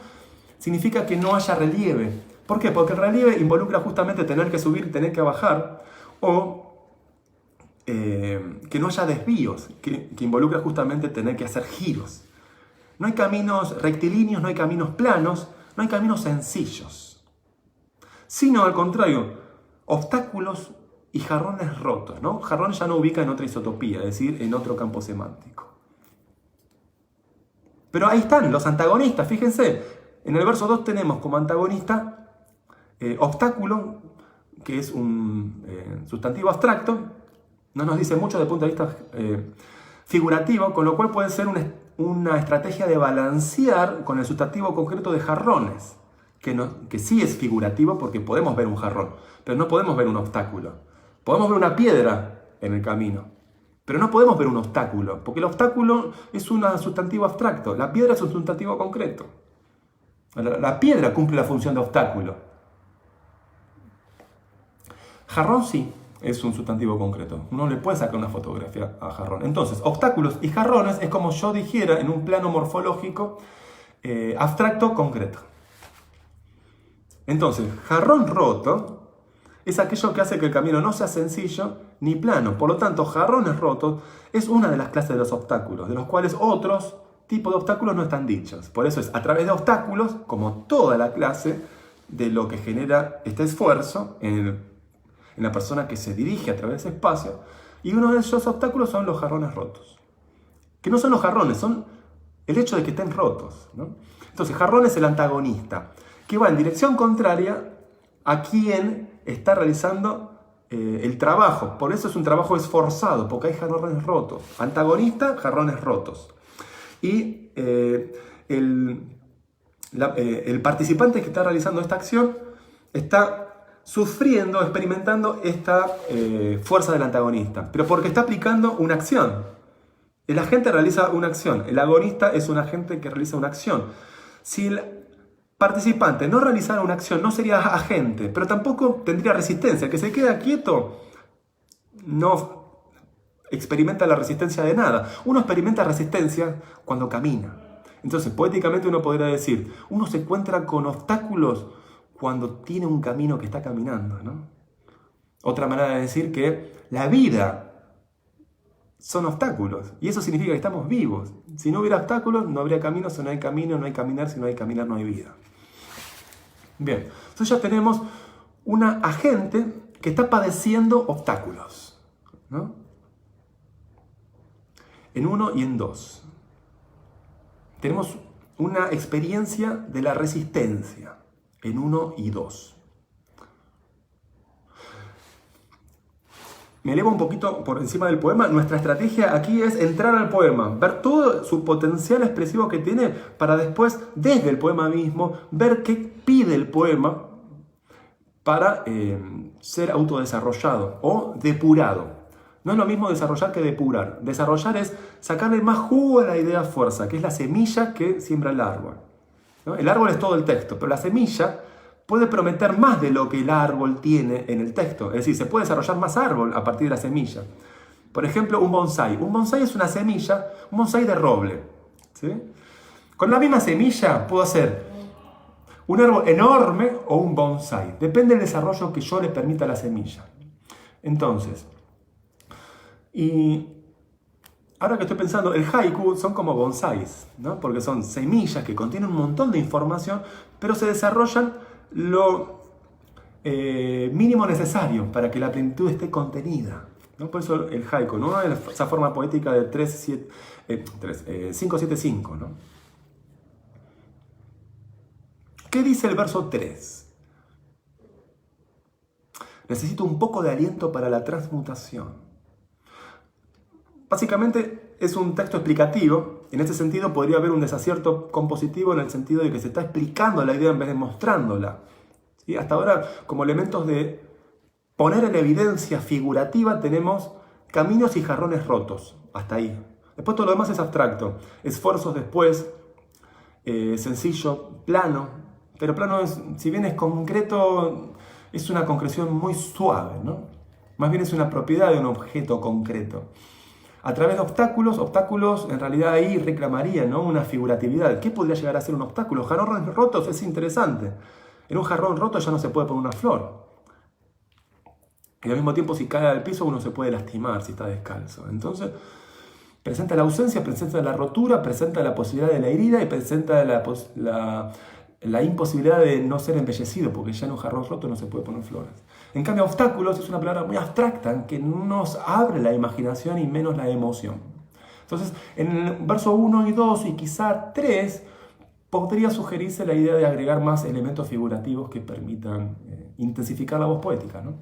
significa que no haya relieve. ¿Por qué? Porque el relieve involucra justamente tener que subir, tener que bajar, o que no haya desvíos, que involucra justamente tener que hacer giros. No hay caminos rectilíneos, no hay caminos planos, no hay caminos sencillos. Sino, al contrario, obstáculos y jarrones rotos, ¿no? Jarrones ya no ubica en otra isotopía, es decir, en otro campo semántico. Pero ahí están los antagonistas, fíjense. En el verso 2 tenemos como antagonista obstáculo, que es un sustantivo abstracto. No nos dice mucho desde el punto de vista figurativo, con lo cual puede ser una estrategia de balancear con el sustantivo concreto de jarrones, que sí es figurativo porque podemos ver un jarrón, pero no podemos ver un obstáculo. Podemos ver una piedra en el camino, pero no podemos ver un obstáculo, porque el obstáculo es un sustantivo abstracto, la piedra es un sustantivo concreto. La piedra cumple la función de obstáculo. Jarrón sí es un sustantivo concreto. Uno le puede sacar una fotografía a jarrón. Entonces, obstáculos y jarrones es como yo dijera en un plano morfológico abstracto concreto. Entonces, jarrón roto es aquello que hace que el camino no sea sencillo ni plano. Por lo tanto, jarrones rotos es una de las clases de los obstáculos, de los cuales otros tipos de obstáculos no están dichos. Por eso es a través de obstáculos, como toda la clase de lo que genera este esfuerzo en la persona que se dirige a través de ese espacio, y uno de esos obstáculos son los jarrones rotos. Que no son los jarrones, son el hecho de que estén rotos, ¿no? Entonces, jarrón es el antagonista. que va en dirección contraria a quien está realizando el trabajo. Por eso es un trabajo esforzado, porque hay jarrones rotos. Antagonista, jarrones rotos. Y el participante que está realizando esta acción está sufriendo, experimentando esta fuerza del antagonista, pero porque está aplicando una acción. El agente realiza una acción, el agonista es un agente que realiza una acción. Si el participante no realizara una acción, no sería agente, pero tampoco tendría resistencia. El que se queda quieto no experimenta la resistencia de nada. Uno experimenta resistencia cuando camina. Entonces, poéticamente uno podría decir, uno se encuentra con obstáculos cuando tiene un camino que está caminando, ¿no? Otra manera de decir que la vida son obstáculos, y eso significa que estamos vivos. Si no hubiera obstáculos, no habría camino. Si no hay camino, no hay caminar. Si no hay caminar, no hay vida. Bien, entonces ya tenemos una agente que está padeciendo obstáculos, ¿no? En 1 y en 2. Tenemos una experiencia de la resistencia en 1 y 2. Me elevo un poquito por encima del poema. Nuestra estrategia aquí es entrar al poema, ver todo su potencial expresivo que tiene para después, desde el poema mismo, ver qué pide el poema para ser autodesarrollado o depurado. No es lo mismo desarrollar que depurar. Desarrollar es sacarle más jugo a la idea fuerza, que es la semilla que siembra el árbol, ¿no? El árbol es todo el texto, pero la semilla puede prometer más de lo que el árbol tiene en el texto. Es decir, se puede desarrollar más árbol a partir de la semilla. Por ejemplo, un bonsái. Un bonsái es una semilla, un bonsái de roble, ¿sí? Con la misma semilla puedo hacer un árbol enorme o un bonsái. Depende del desarrollo que yo le permita a la semilla. Entonces, y ahora que estoy pensando, el haiku son como bonsáis, ¿no? Porque son semillas que contienen un montón de información, pero se desarrollan lo mínimo necesario para que la plenitud esté contenida, ¿no? Por eso el haiku, ¿no? Esa forma poética de 5-7-5, ¿no? ¿Qué dice el verso 3? Necesito un poco de aliento para la transmutación. Básicamente es un texto explicativo. En este sentido podría haber un desacierto compositivo en el sentido de que se está explicando la idea en vez de mostrándola, ¿sí? Hasta ahora, como elementos de poner en evidencia figurativa, tenemos caminos y jarrones rotos. Hasta ahí. Después todo lo demás es abstracto. Esfuerzos después, sencillo, plano. Pero plano, si bien es concreto, es una concreción muy suave, ¿no? Más bien es una propiedad de un objeto concreto. A través de obstáculos en realidad ahí reclamarían, ¿no? Una figuratividad. ¿Qué podría llegar a ser un obstáculo? Jarrones rotos es interesante. En un jarrón roto ya no se puede poner una flor. Y al mismo tiempo, si cae al piso, uno se puede lastimar si está descalzo. Entonces, presenta la ausencia, presenta la rotura, presenta la posibilidad de la herida y presenta la imposibilidad de no ser embellecido, porque ya en un jarrón roto no se puede poner flores. En cambio, obstáculos es una palabra muy abstracta que no nos abre la imaginación y menos la emoción. Entonces, en el verso 1 y 2 y quizá 3, podría sugerirse la idea de agregar más elementos figurativos que permitan intensificar la voz poética, ¿no?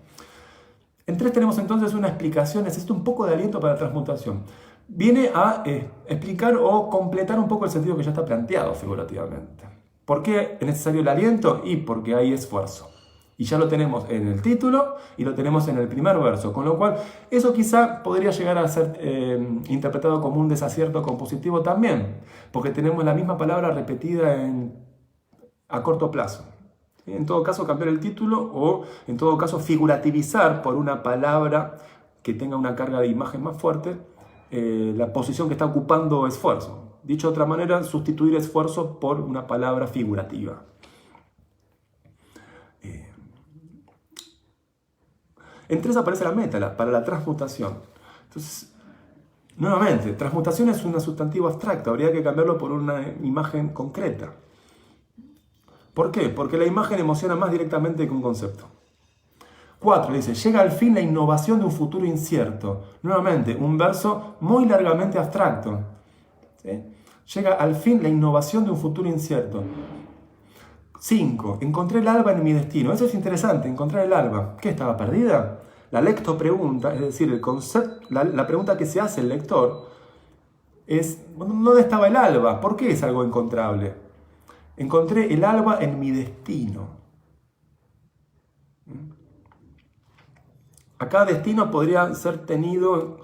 En 3 tenemos entonces una explicación, necesito un poco de aliento para la transmutación. Viene a explicar o completar un poco el sentido que ya está planteado figurativamente. ¿Por qué es necesario el aliento? Y porque hay esfuerzo. Y ya lo tenemos en el título y lo tenemos en el primer verso, con lo cual eso quizá podría llegar a ser interpretado como un desacierto compositivo también, porque tenemos la misma palabra repetida a corto plazo. En todo caso, cambiar el título o en todo caso figurativizar por una palabra que tenga una carga de imagen más fuerte la posición que está ocupando esfuerzo. Dicho de otra manera, sustituir esfuerzo por una palabra figurativa. En 3 aparece la meta, para la transmutación. Entonces, nuevamente, transmutación es un sustantivo abstracto, habría que cambiarlo por una imagen concreta. ¿Por qué? Porque la imagen emociona más directamente que un concepto. 4 dice, llega al fin la innovación de un futuro incierto. Nuevamente, un verso muy largamente abstracto, ¿sí? Llega al fin la innovación de un futuro incierto. 5. Encontré el alba en mi destino. Eso es interesante, encontrar el alba. ¿Qué, estaba perdida? La lecto pregunta, es decir, el concepto, la pregunta que se hace el lector es, ¿dónde estaba el alba? ¿Por qué es algo encontrable? Encontré el alba en mi destino. Acá destino podría ser tenido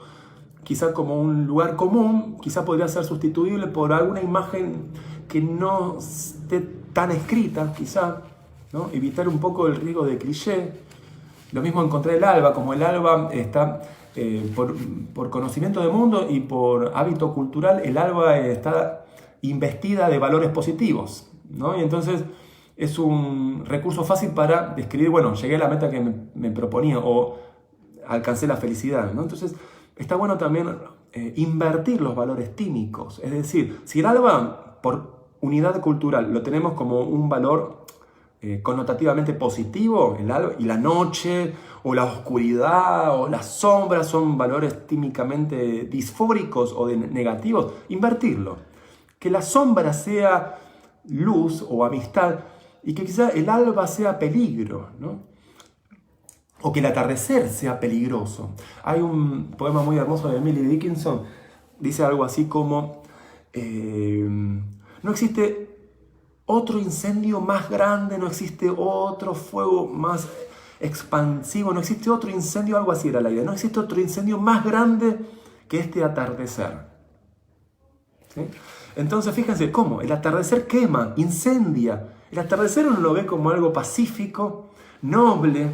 quizá como un lugar común, quizá podría ser sustituible por alguna imagen que no esté tan escrita, quizá, ¿no? Evitar un poco el riesgo de cliché. Lo mismo encontrar el alba, como el alba está por conocimiento de mundo y por hábito cultural, el alba está investida de valores positivos, ¿no? Y entonces es un recurso fácil para describir, bueno, llegué a la meta que me proponía o alcancé la felicidad, ¿no? Entonces está bueno también invertir los valores tímicos, es decir, si el alba por unidad cultural lo tenemos como un valor connotativamente positivo, el alba, y la noche o la oscuridad o las sombras son valores tímicamente disfóricos o negativos, invertirlo, que la sombra sea luz o amistad y que quizá el alba sea peligro, ¿no? O que el atardecer sea peligroso. Hay un poema muy hermoso de Emily Dickinson, dice algo así como, no existe otro incendio más grande, no existe otro fuego más expansivo, no existe otro incendio, algo así era la idea, no existe otro incendio más grande que este atardecer. ¿Sí? Entonces fíjense cómo el atardecer quema, incendia. El atardecer uno lo ve como algo pacífico, noble,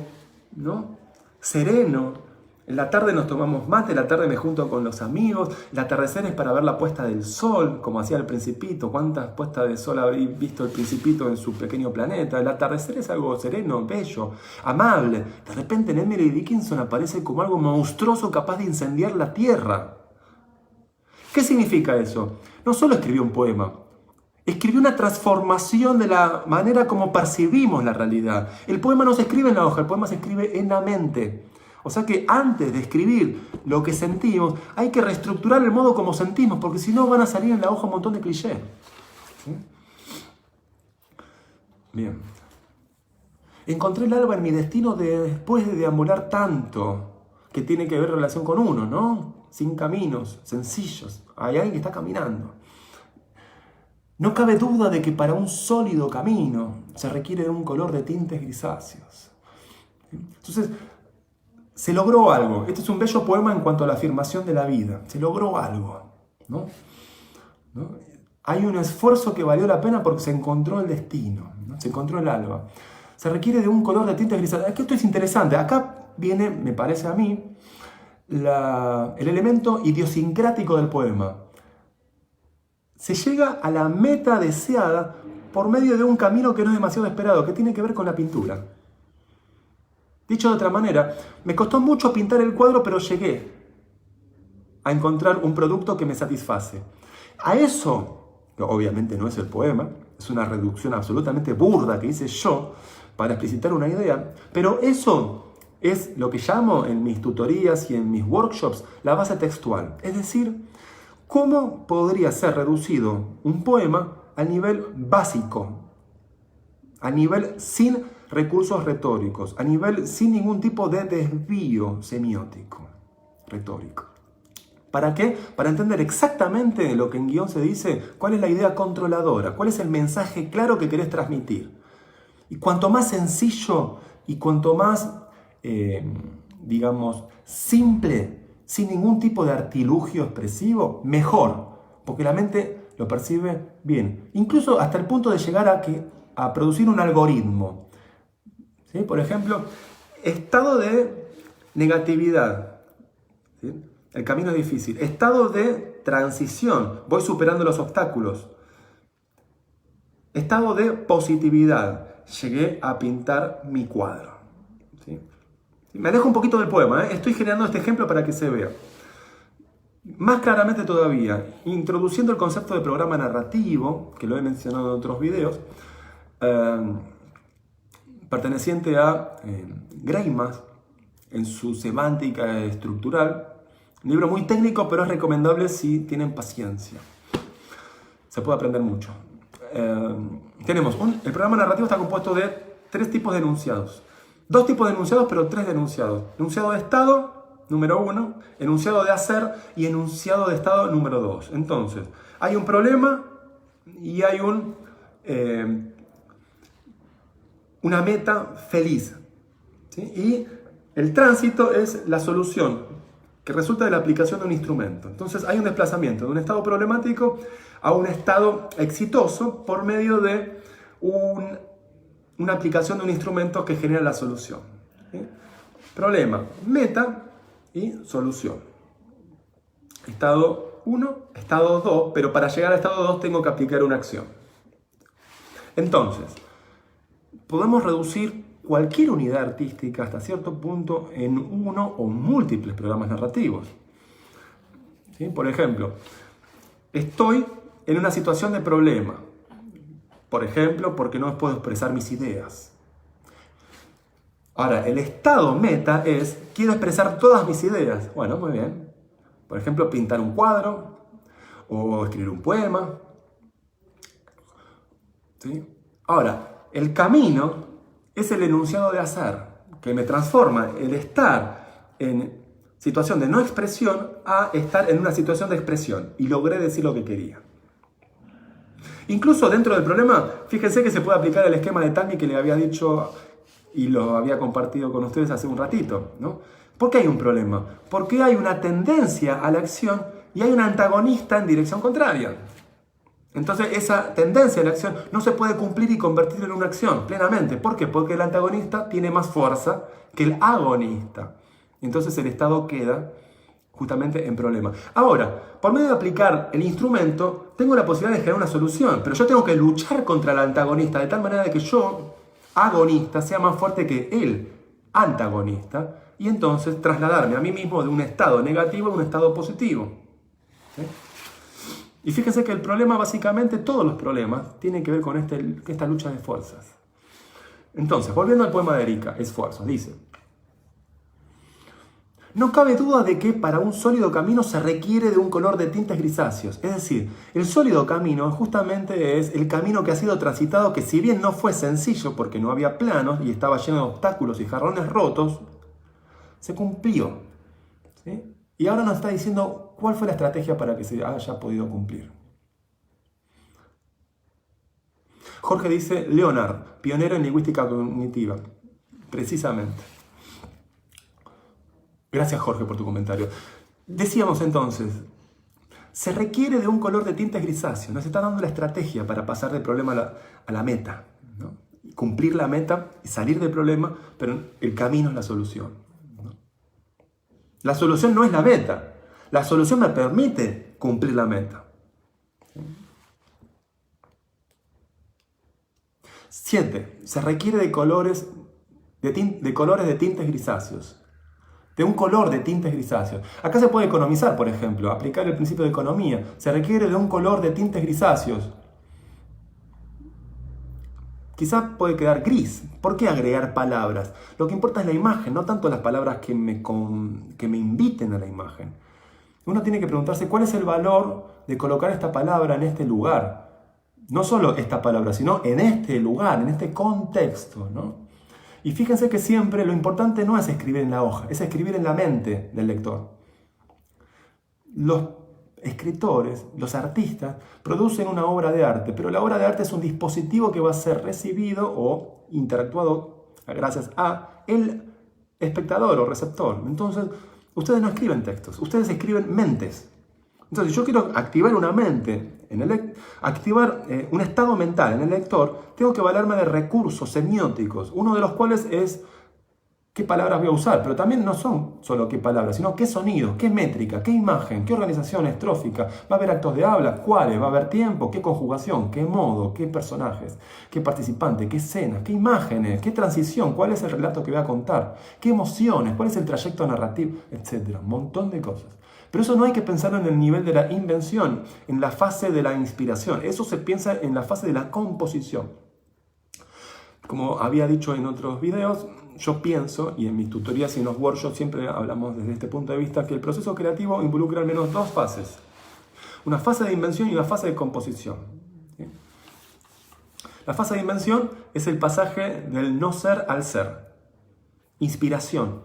¿no? Sereno. En la tarde nos tomamos mate, en la tarde me junto con los amigos, el atardecer es para ver la puesta del sol, como hacía el Principito. ¿Cuántas puestas de sol habréis visto el Principito en su pequeño planeta? El atardecer es algo sereno, bello, amable. De repente en Emily Dickinson aparece como algo monstruoso capaz de incendiar la tierra. ¿Qué significa eso? No solo escribió un poema, escribió una transformación de la manera como percibimos la realidad. El poema no se escribe en la hoja, el poema se escribe en la mente. O sea que antes de escribir lo que sentimos, hay que reestructurar el modo como sentimos, porque si no van a salir en la hoja un montón de clichés. ¿Sí? Bien. Encontré el alba en mi destino después de deambular tanto, que tiene que ver relación con uno, ¿no? Sin caminos, sencillos. Hay alguien que está caminando. No cabe duda de que para un sólido camino se requiere de un color de tintes grisáceos. Entonces, se logró algo. Este es un bello poema en cuanto a la afirmación de la vida. Se logró algo, ¿no? Hay un esfuerzo que valió la pena porque se encontró el destino, ¿no? Se encontró el alba. Se requiere de un color de tintes grisáceos. Aquí esto es interesante. Acá viene, me parece a mí, el elemento idiosincrático del poema. Se llega a la meta deseada por medio de un camino que no es demasiado esperado, que tiene que ver con la pintura. Dicho de otra manera, me costó mucho pintar el cuadro, pero llegué a encontrar un producto que me satisface. A eso, que obviamente no es el poema, es una reducción absolutamente burda que hice yo para explicitar una idea, pero eso es lo que llamo en mis tutorías y en mis workshops la base textual. Es decir, ¿cómo podría ser reducido un poema al nivel básico, a nivel sin recursos retóricos, a nivel sin ningún tipo de desvío semiótico, retórico? ¿Para qué? Para entender exactamente lo que en guión se dice, cuál es la idea controladora, cuál es el mensaje claro que querés transmitir. Y cuanto más sencillo y cuanto más, digamos, simple, sin ningún tipo de artilugio expresivo, mejor, porque la mente lo percibe bien. Incluso hasta el punto de llegar a producir un algoritmo. ¿Sí? Por ejemplo, estado de negatividad. ¿Sí? El camino es difícil. Estado de transición. Voy superando los obstáculos. Estado de positividad. Llegué a pintar mi cuadro. ¿Sí? Me alejo un poquito del poema, ¿eh? Estoy generando este ejemplo para que se vea. Más claramente todavía, introduciendo el concepto de programa narrativo, que lo he mencionado en otros videos, perteneciente a Greimas, en su semántica estructural. Un libro muy técnico, pero es recomendable si tienen paciencia. Se puede aprender mucho. el programa narrativo está compuesto de 3 tipos de enunciados. 2 tipos de enunciados, pero 3 de enunciados. Enunciado de estado, número 1, enunciado de hacer y enunciado de estado, número 2. Entonces, hay un problema y hay una meta feliz, ¿sí? Y el tránsito es la solución que resulta de la aplicación de un instrumento. Entonces hay un desplazamiento de un estado problemático a un estado exitoso por medio de una aplicación de un instrumento que genera la solución, ¿sí? Problema, meta y solución. Estado 1, estado 2, pero para llegar al estado 2 tengo que aplicar una acción. Entonces, podemos reducir cualquier unidad artística hasta cierto punto en uno o múltiples programas narrativos, ¿sí? Por ejemplo, estoy en una situación de problema. Por ejemplo, porque no puedo expresar mis ideas. Ahora, el estado meta es, quiero expresar todas mis ideas. Bueno, muy bien. Por ejemplo, pintar un cuadro o escribir un poema, ¿sí? Ahora, el camino es el enunciado de hacer, que me transforma el estar en situación de no expresión a estar en una situación de expresión. Y logré decir lo que quería. Incluso dentro del problema, fíjense que se puede aplicar el esquema de Tandy que le había dicho y lo había compartido con ustedes hace un ratito, ¿no? ¿Por qué hay un problema? Porque hay una tendencia a la acción y hay un antagonista en dirección contraria. Entonces esa tendencia a la acción no se puede cumplir y convertir en una acción plenamente. ¿Por qué? Porque el antagonista tiene más fuerza que el agonista. Entonces el estado queda justamente en problema. Ahora, por medio de aplicar el instrumento, tengo la posibilidad de generar una solución, pero yo tengo que luchar contra el antagonista de tal manera de que yo, agonista, sea más fuerte que el antagonista y entonces trasladarme a mí mismo de un estado negativo a un estado positivo, ¿sí? Y fíjense que el problema, básicamente, todos los problemas tienen que ver con esta lucha de fuerzas. Entonces, volviendo al poema de Erika, Esfuerzos, dice: no cabe duda de que para un sólido camino se requiere de un color de tintes grisáceos. Es decir, el sólido camino justamente es el camino que ha sido transitado, que si bien no fue sencillo porque no había planos y estaba lleno de obstáculos y jarrones rotos, se cumplió, ¿sí? Y ahora nos está diciendo cuál fue la estrategia para que se haya podido cumplir. Jorge dice: Leonard, pionero en lingüística cognitiva. Precisamente. Gracias, Jorge, por tu comentario. Decíamos entonces, se requiere de un color de tintes grisáceos. Nos está dando la estrategia para pasar del problema a la meta, ¿no? Cumplir la meta y salir del problema, pero el camino es la solución, ¿no? La solución no es la meta. La solución me permite cumplir la meta. 7. Se requiere de colores de tintes grisáceos. De un color de tintes grisáceos. Acá se puede economizar, por ejemplo, aplicar el principio de economía. Se requiere de un color de tintes grisáceos. Quizás puede quedar gris. ¿Por qué agregar palabras? Lo que importa es la imagen, no tanto las palabras que me inviten a la imagen. Uno tiene que preguntarse cuál es el valor de colocar esta palabra en este lugar. No solo esta palabra, sino en este lugar, en este contexto, ¿no? Y fíjense que siempre lo importante no es escribir en la hoja, es escribir en la mente del lector. Los escritores, los artistas, producen una obra de arte, pero la obra de arte es un dispositivo que va a ser recibido o interactuado gracias a el espectador o receptor. Entonces, ustedes no escriben textos, ustedes escriben mentes. Entonces, si yo quiero activar una mente, activar un estado mental en el lector, tengo que valerme de recursos semióticos, uno de los cuales es qué palabras voy a usar, pero también no son solo qué palabras, sino qué sonidos, qué métrica, qué imagen, qué organización estrófica, va a haber actos de habla, cuáles, va a haber tiempo, qué conjugación, qué modo, qué personajes, qué participante, qué escenas, qué imágenes, qué transición, cuál es el relato que voy a contar, qué emociones, cuál es el trayecto narrativo, etc. Un montón de cosas. Pero eso no hay que pensarlo en el nivel de la invención, en la fase de la inspiración. Eso se piensa en la fase de la composición. Como había dicho en otros videos, yo pienso, y en mis tutorías y en los workshops siempre hablamos desde este punto de vista, que el proceso creativo involucra al menos 2 fases. Una fase de invención y una fase de composición. ¿Sí? La fase de invención es el pasaje del no ser al ser. Inspiración.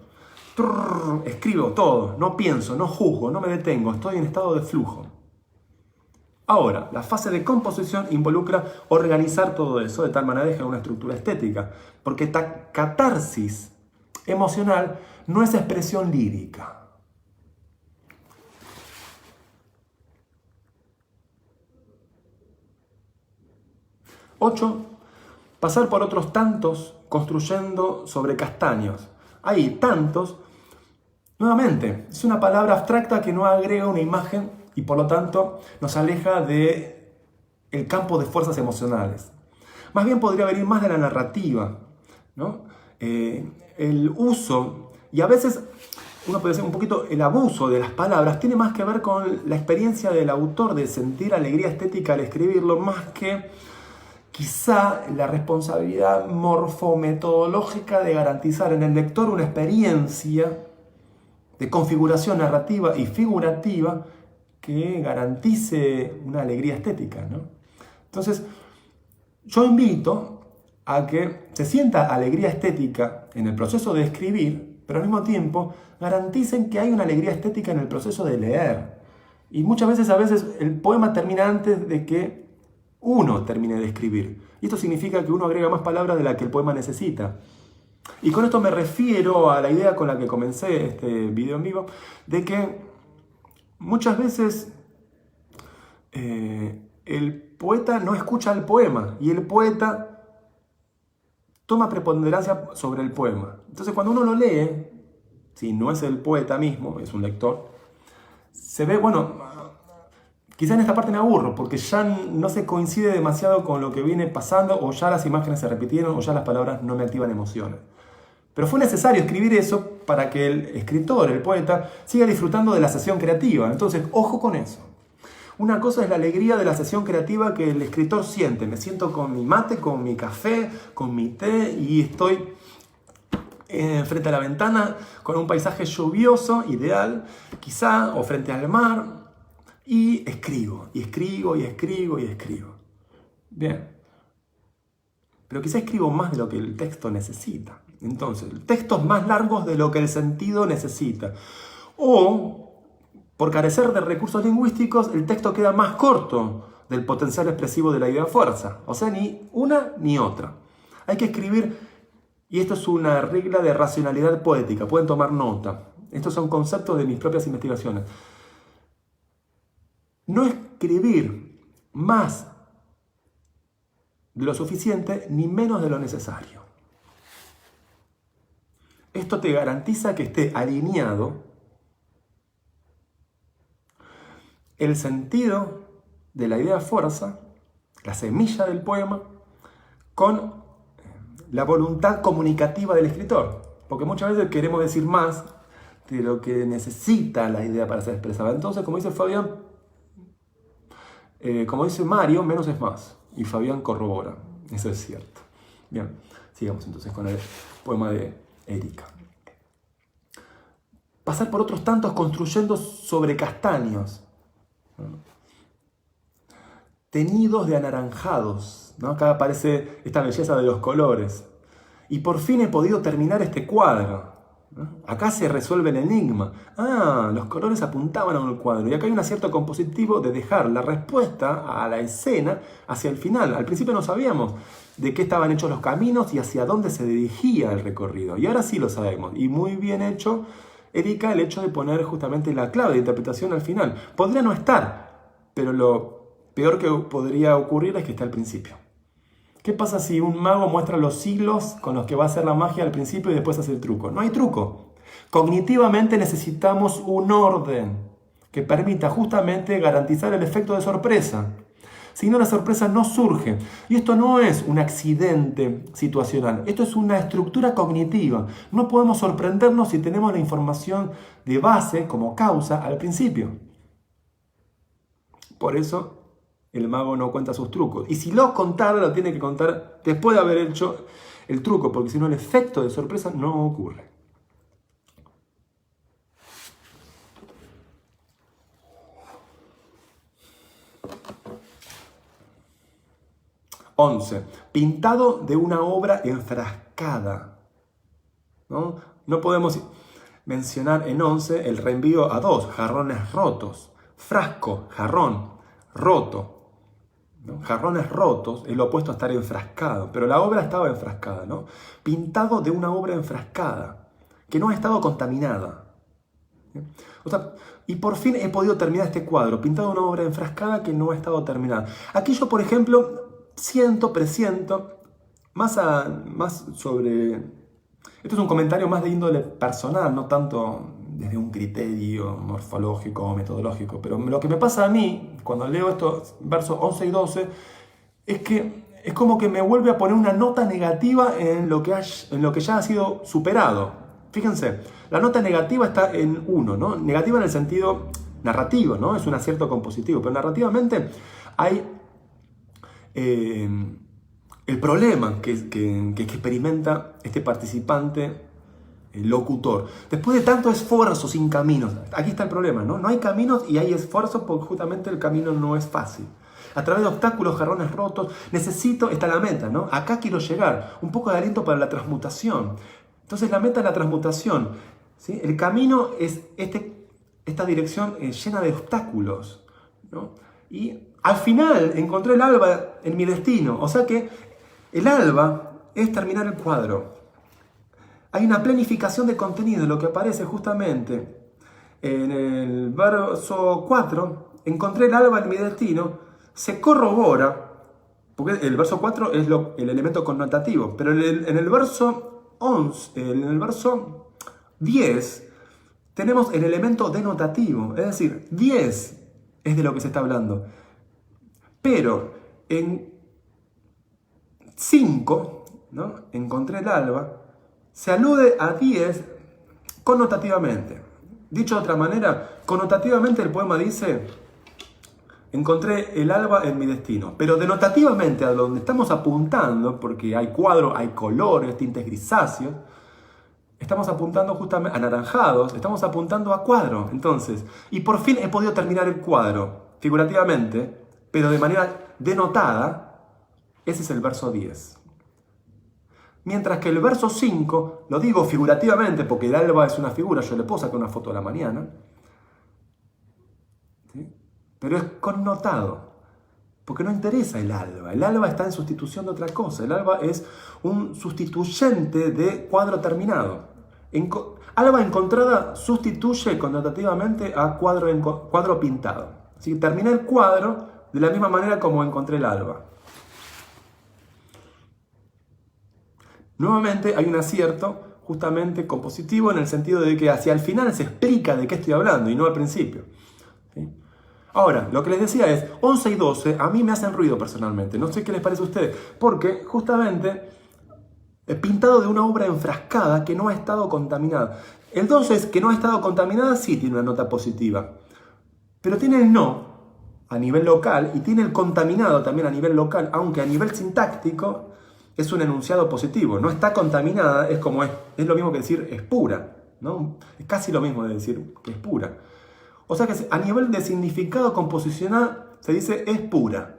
Escribo todo, no pienso, no juzgo, no me detengo, estoy en estado de flujo. Ahora, la fase de composición involucra organizar todo eso de tal manera que genere una estructura estética, porque catarsis emocional no es expresión lírica. Ocho, pasar por otros tantos construyendo sobre castaños. Hay tantos. Nuevamente, es una palabra abstracta que no agrega una imagen y por lo tanto nos aleja del campo de fuerzas emocionales. Más bien podría venir más de la narrativa, ¿no? El uso, y a veces uno puede decir un poquito el abuso de las palabras, tiene más que ver con la experiencia del autor de sentir alegría estética al escribirlo, más que quizá la responsabilidad morfometodológica de garantizar en el lector una experiencia de configuración narrativa y figurativa que garantice una alegría estética, ¿no? Entonces, yo invito a que se sienta alegría estética en el proceso de escribir, pero al mismo tiempo garanticen que hay una alegría estética en el proceso de leer. Y muchas veces, el poema termina antes de que uno termine de escribir. Y esto significa que uno agrega más palabras de las que el poema necesita. Y con esto me refiero a la idea con la que comencé este video en vivo, de que muchas veces el poeta no escucha el poema y el poeta toma preponderancia sobre el poema. Entonces cuando uno lo lee, si no es el poeta mismo, es un lector, se ve, bueno, quizá en esta parte me aburro porque ya no se coincide demasiado con lo que viene pasando, o ya las imágenes se repitieron, o ya las palabras no me activan emociones. Pero fue necesario escribir eso para que el escritor, el poeta, siga disfrutando de la sesión creativa. Entonces, ojo con eso. Una cosa es la alegría de la sesión creativa que el escritor siente. Me siento con mi mate, con mi café, con mi té y estoy frente a la ventana con un paisaje lluvioso, ideal, quizá, o frente al mar, y escribo, y escribo, y escribo, y escribo. Bien. Pero quizá escribo más de lo que el texto necesita. Entonces, textos más largos de lo que el sentido necesita. O, por carecer de recursos lingüísticos, el texto queda más corto del potencial expresivo de la idea fuerza. O sea, ni una ni otra. Hay que escribir, y esto es una regla de racionalidad poética, pueden tomar nota. Estos son conceptos de mis propias investigaciones. No escribir más de lo suficiente ni menos de lo necesario. Esto te garantiza que esté alineado el sentido de la idea fuerza, la semilla del poema, con la voluntad comunicativa del escritor. Porque muchas veces queremos decir más de lo que necesita la idea para ser expresada. Entonces, como dice Fabián, como dice Mario, menos es más. Y Fabián corrobora, eso es cierto. Bien, sigamos entonces con el poema de Erika. Pasar por otros tantos construyendo sobre castaños, ¿no? Teñidos de anaranjados, ¿no? Acá aparece esta belleza de los colores. Y por fin he podido terminar este cuadro, ¿no? Acá se resuelve el enigma. Los colores apuntaban a un cuadro. Y acá hay un acierto compositivo de dejar la respuesta a la escena hacia el final. Al principio no sabíamos de qué estaban hechos los caminos y hacia dónde se dirigía el recorrido. Y ahora sí lo sabemos. Y muy bien hecho, Erika, el hecho de poner justamente la clave de interpretación al final. Podría no estar, pero lo peor que podría ocurrir es que esté al principio. ¿Qué pasa si un mago muestra los hilos con los que va a hacer la magia al principio y después hace el truco? No hay truco. Cognitivamente necesitamos un orden que permita justamente garantizar el efecto de sorpresa. Si no, la sorpresa no surge. Y esto no es un accidente situacional. Esto es una estructura cognitiva. No podemos sorprendernos si tenemos la información de base como causa al principio. Por eso el mago no cuenta sus trucos. Y si lo contara, lo tiene que contar después de haber hecho el truco, porque si no el efecto de sorpresa no ocurre. 11. Pintado de una obra enfrascada. No podemos mencionar en 11 el reenvío a 2, jarrones rotos. Frasco, jarrón, roto. ¿No? Jarrones rotos es lo opuesto a estar enfrascado, pero la obra estaba enfrascada, ¿no? Pintado de una obra enfrascada, que no ha estado contaminada. O sea, y por fin he podido terminar este cuadro, pintado de una obra enfrascada que no ha estado terminada. Aquí yo, por ejemplo, presiento, más sobre... Esto es un comentario más de índole personal, no tanto desde un criterio morfológico o metodológico, pero lo que me pasa a mí, cuando leo estos versos 11 y 12, es que es como que me vuelve a poner una nota negativa en lo que ya ha sido superado. Fíjense, la nota negativa está en 1, ¿no? Negativa en el sentido narrativo, ¿no? Es un acierto compositivo, pero narrativamente hay el problema que experimenta este participante, el locutor. Después de tanto esfuerzo sin caminos, aquí está el problema, ¿no? No hay caminos y hay esfuerzo porque justamente el camino no es fácil. A través de obstáculos, jarrones rotos, está la meta, ¿no? Acá quiero llegar, un poco de aliento para la transmutación. Entonces la meta es la transmutación, ¿sí? El camino es esta dirección llena de obstáculos, ¿no? Y al final encontré el alba en mi destino, o sea que el alba es terminar el cuadro. Hay una planificación de contenido, lo que aparece justamente en el verso 4, encontré el alba en mi destino, se corrobora, porque el verso 4 es el elemento connotativo, pero en el verso 11, en el verso 10, tenemos el elemento denotativo, es decir, 10 es de lo que se está hablando. Pero en 5, ¿no? Encontré el alba, se alude a 10 connotativamente. Dicho de otra manera, connotativamente el poema dice: encontré el alba en mi destino. Pero denotativamente, a donde estamos apuntando, porque hay cuadros, hay colores, tintes grisáceos, estamos apuntando justamente anaranjados, estamos apuntando a cuadro. Entonces, y por fin he podido terminar el cuadro, figurativamente, pero de manera denotada. Ese es el verso 10. Mientras que el verso 5, lo digo figurativamente porque el alba es una figura, yo le puedo sacar una foto a la mañana, ¿sí? Pero es connotado, porque no interesa el alba está en sustitución de otra cosa, el alba es un sustituyente de cuadro terminado. Alba encontrada sustituye connotativamente a cuadro pintado. Así que terminé el cuadro de la misma manera como encontré el alba. Nuevamente hay un acierto justamente compositivo en el sentido de que hacia el final se explica de qué estoy hablando y no al principio. ¿Sí? Ahora, lo que les decía es, 11 y 12 a mí me hacen ruido personalmente. No sé qué les parece a ustedes, porque justamente pintado de una obra enfrascada que no ha estado contaminada. El 12 es que no ha estado contaminada, sí tiene una nota positiva, pero tiene el no a nivel local y tiene el contaminado también a nivel local, aunque a nivel sintáctico es un enunciado positivo. No está contaminada, es lo mismo que decir es pura, ¿no? Es casi lo mismo de decir que es pura. O sea que a nivel de significado composicional se dice es pura.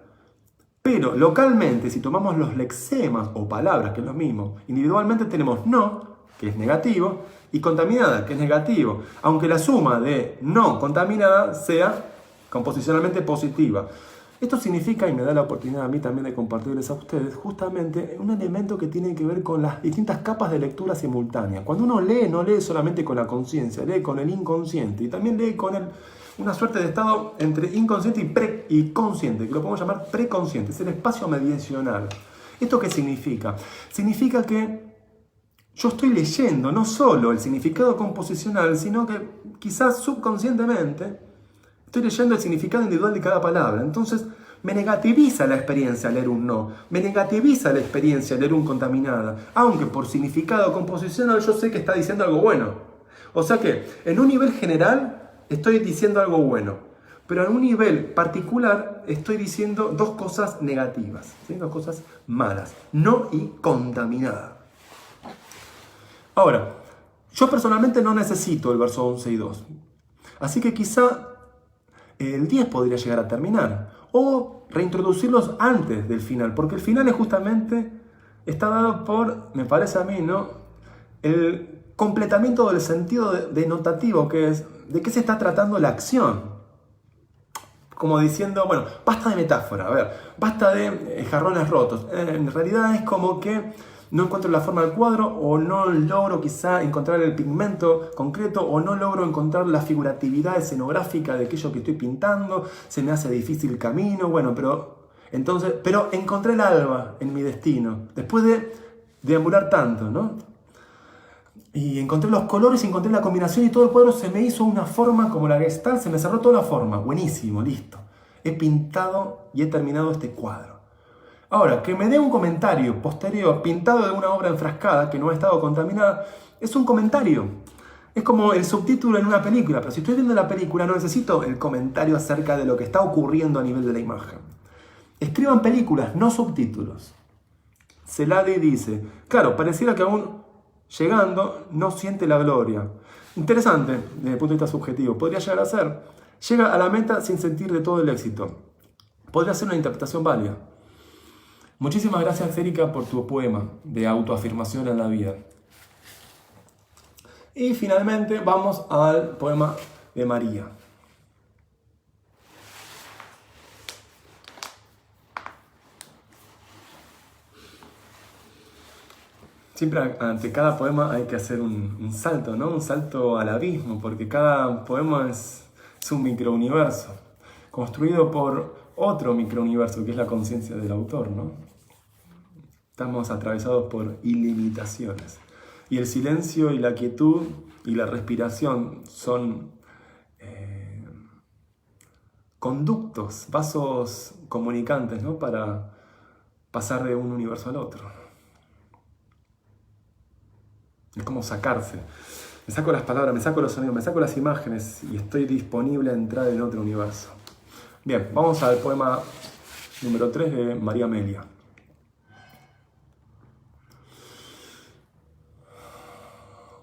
Pero localmente, si tomamos los lexemas o palabras, que es lo mismo, individualmente tenemos no, que es negativo, y contaminada, que es negativo, aunque la suma de no contaminada sea composicionalmente positiva. Esto significa, y me da la oportunidad a mí también de compartirles a ustedes, justamente un elemento que tiene que ver con las distintas capas de lectura simultánea. Cuando uno lee, no lee solamente con la conciencia, lee con el inconsciente y también lee con una suerte de estado entre inconsciente y consciente, que lo podemos llamar preconsciente, es el espacio mediacional. ¿Esto qué significa? Significa que yo estoy leyendo no solo el significado composicional, sino que quizás subconscientemente estoy leyendo el significado individual de cada palabra. Entonces me negativiza la experiencia leer un no, me negativiza la experiencia leer un contaminada, aunque por significado composicional yo sé que está diciendo algo bueno. O sea que en un nivel general estoy diciendo algo bueno, pero en un nivel particular estoy diciendo dos cosas negativas, ¿sí? Dos cosas malas, no y contaminada. Ahora, yo personalmente no necesito el verso 11 y 2, así que quizá el 10 podría llegar a terminar, o reintroducirlos antes del final, porque el final es justamente, está dado por, me parece a mí, ¿no?, el completamiento del sentido denotativo, que es de qué se está tratando la acción. Como diciendo, bueno, basta de metáfora, a ver, basta de jarrones rotos. En realidad es como que no encuentro la forma del cuadro, o no logro quizá encontrar el pigmento concreto, o no logro encontrar la figuratividad escenográfica de aquello que estoy pintando, se me hace difícil el camino, bueno, pero encontré el alba en mi destino, después de deambular tanto, ¿no? Y encontré los colores, encontré la combinación y todo el cuadro se me hizo una forma como la Gestalt, se me cerró toda la forma. Buenísimo, listo. He pintado y he terminado este cuadro. Ahora, que me dé un comentario posterior, pintado de una obra enfrascada que no ha estado contaminada, es un comentario. Es como el subtítulo en una película, pero si estoy viendo la película no necesito el comentario acerca de lo que está ocurriendo a nivel de la imagen. Escriban películas, no subtítulos. Celadi dice, claro, pareciera que aún llegando, no siente la gloria. Interesante, desde el punto de vista subjetivo. Podría llegar a ser. Llega a la meta sin sentir de todo el éxito. Podría ser una interpretación válida. Muchísimas gracias, Erika, por tu poema de autoafirmación en la vida. Y finalmente vamos al poema de María. Siempre ante cada poema hay que hacer un salto, ¿no? Un salto al abismo, porque cada poema es un microuniverso, construido por otro microuniverso, que es la conciencia del autor, ¿no? Estamos atravesados por ilimitaciones. Y el silencio y la quietud y la respiración son conductos, vasos comunicantes, ¿no?, para pasar de un universo al otro. Es como sacarse. Me saco las palabras, me saco los sonidos, me saco las imágenes y estoy disponible a entrar en otro universo. Bien, vamos al poema número 3 de María Amelia.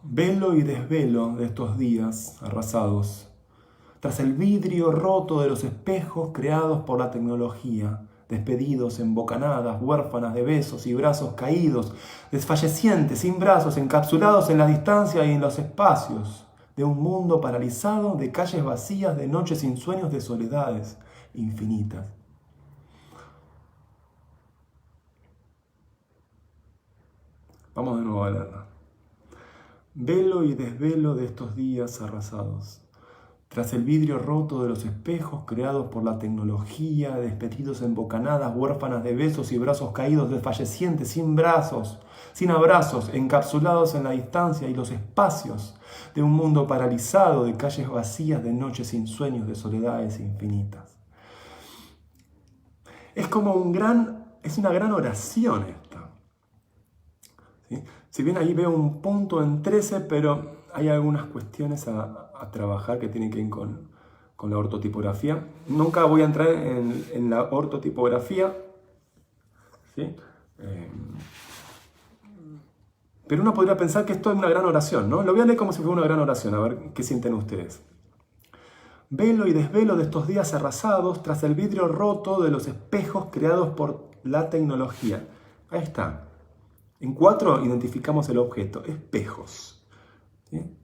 Velo y desvelo de estos días arrasados, tras el vidrio roto de los espejos creados por la tecnología, despedidos en bocanadas, huérfanas de besos y brazos caídos, desfallecientes, sin brazos, encapsulados en la distancia y en los espacios, de un mundo paralizado, de calles vacías, de noches sin sueños, de soledades infinitas. Vamos de nuevo a leerla. Velo y desvelo de estos días arrasados, tras el vidrio roto de los espejos creados por la tecnología, despedidos en bocanadas, huérfanas de besos y brazos caídos, desfallecientes, sin brazos, sin abrazos, encapsulados en la distancia y los espacios, de un mundo paralizado, de calles vacías, de noches sin sueños, de soledades infinitas. Es como una gran oración esta. ¿Sí? Si bien ahí veo un punto en 13, pero hay algunas cuestiones a trabajar que tienen que ver con la ortotipografía. Nunca voy a entrar en la ortotipografía, ¿sí? Pero uno podría pensar que esto es una gran oración, ¿no? Lo voy a leer como si fuera una gran oración, a ver qué sienten ustedes. Velo y desvelo de estos días arrasados tras el vidrio roto de los espejos creados por la tecnología. Ahí está. En 4 identificamos el objeto, espejos. ¿Sí?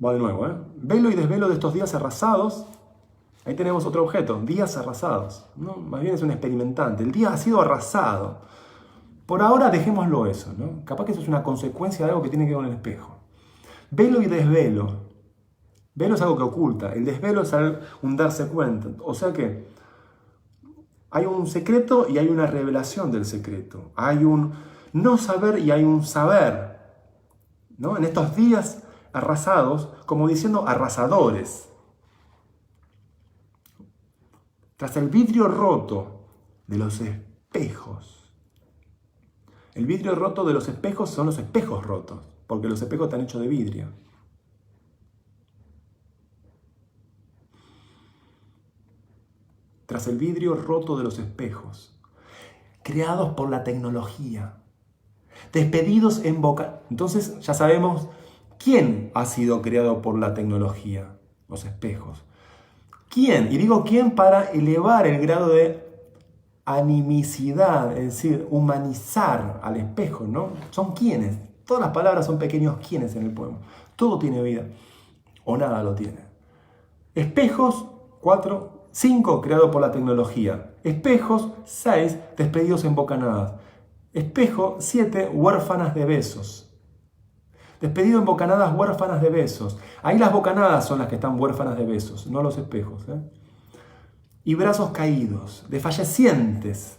Va de nuevo, ¿eh? Velo y desvelo de estos días arrasados. Ahí tenemos otro objeto, días arrasados, ¿no? Más bien es un experimentante. El día ha sido arrasado. Por ahora dejémoslo eso, ¿no? Capaz que eso es una consecuencia de algo que tiene que ver con el espejo. Velo y desvelo. Velo es algo que oculta. El desvelo es un darse cuenta. O sea que hay un secreto y hay una revelación del secreto. Hay un no saber y hay un saber, ¿no? En estos días arrasados, como diciendo arrasadores. Tras el vidrio roto de los espejos. El vidrio roto de los espejos son los espejos rotos, porque los espejos están hechos de vidrio. Tras el vidrio roto de los espejos, creados por la tecnología, despedidos en boca. Entonces ya sabemos quién ha sido creado por la tecnología. los espejos. ¿Quién? Y digo quién para elevar el grado de animicidad, es decir, humanizar al espejo, ¿no? Son quiénes. Todas las palabras son pequeños quiénes en el poema. Todo tiene vida, o nada lo tiene. Espejos, 4, 5, creado por la tecnología. Espejos, 6, despedidos en bocanadas. Espejo, 7, huérfanas de besos. Despedido en bocanadas, huérfanas de besos. Ahí las bocanadas son las que están huérfanas de besos, no los espejos. Y brazos caídos, desfallecientes,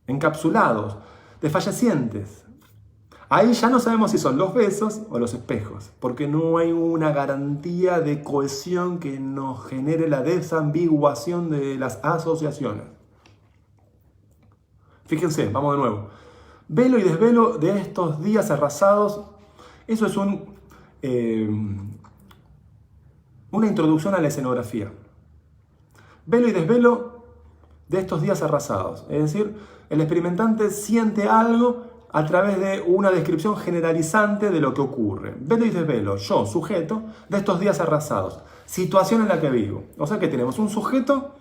encapsulados, desfallecientes. Ahí ya no sabemos si son los besos o los espejos, porque no hay una garantía de cohesión que nos genere la desambiguación de las asociaciones. Fíjense, vamos de nuevo. Velo y desvelo de estos días arrasados. Eso es una introducción a la escenografía. Velo y desvelo de estos días arrasados. Es decir, el experimentante siente algo a través de una descripción generalizante de lo que ocurre. Velo y desvelo, yo, sujeto, de estos días arrasados. Situación en la que vivo. O sea que tenemos un sujeto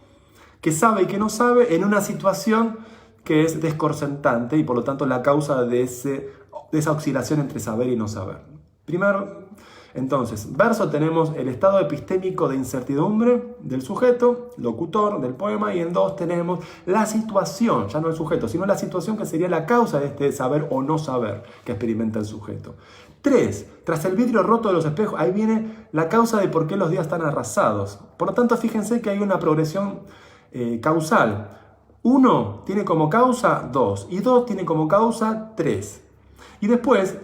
que sabe y que no sabe en una situación que es desconcertante y por lo tanto la causa de esa oscilación entre saber y no saber. Primero, entonces, verso tenemos el estado epistémico de incertidumbre del sujeto, locutor del poema, y en 2 tenemos la situación, ya no el sujeto, sino la situación que sería la causa de este saber o no saber que experimenta el sujeto. 3, tras el vidrio roto de los espejos, ahí viene la causa de por qué los días están arrasados. Por lo tanto, fíjense que hay una progresión causal. 1 tiene como causa 2 y 2 tiene como causa 3. Y después,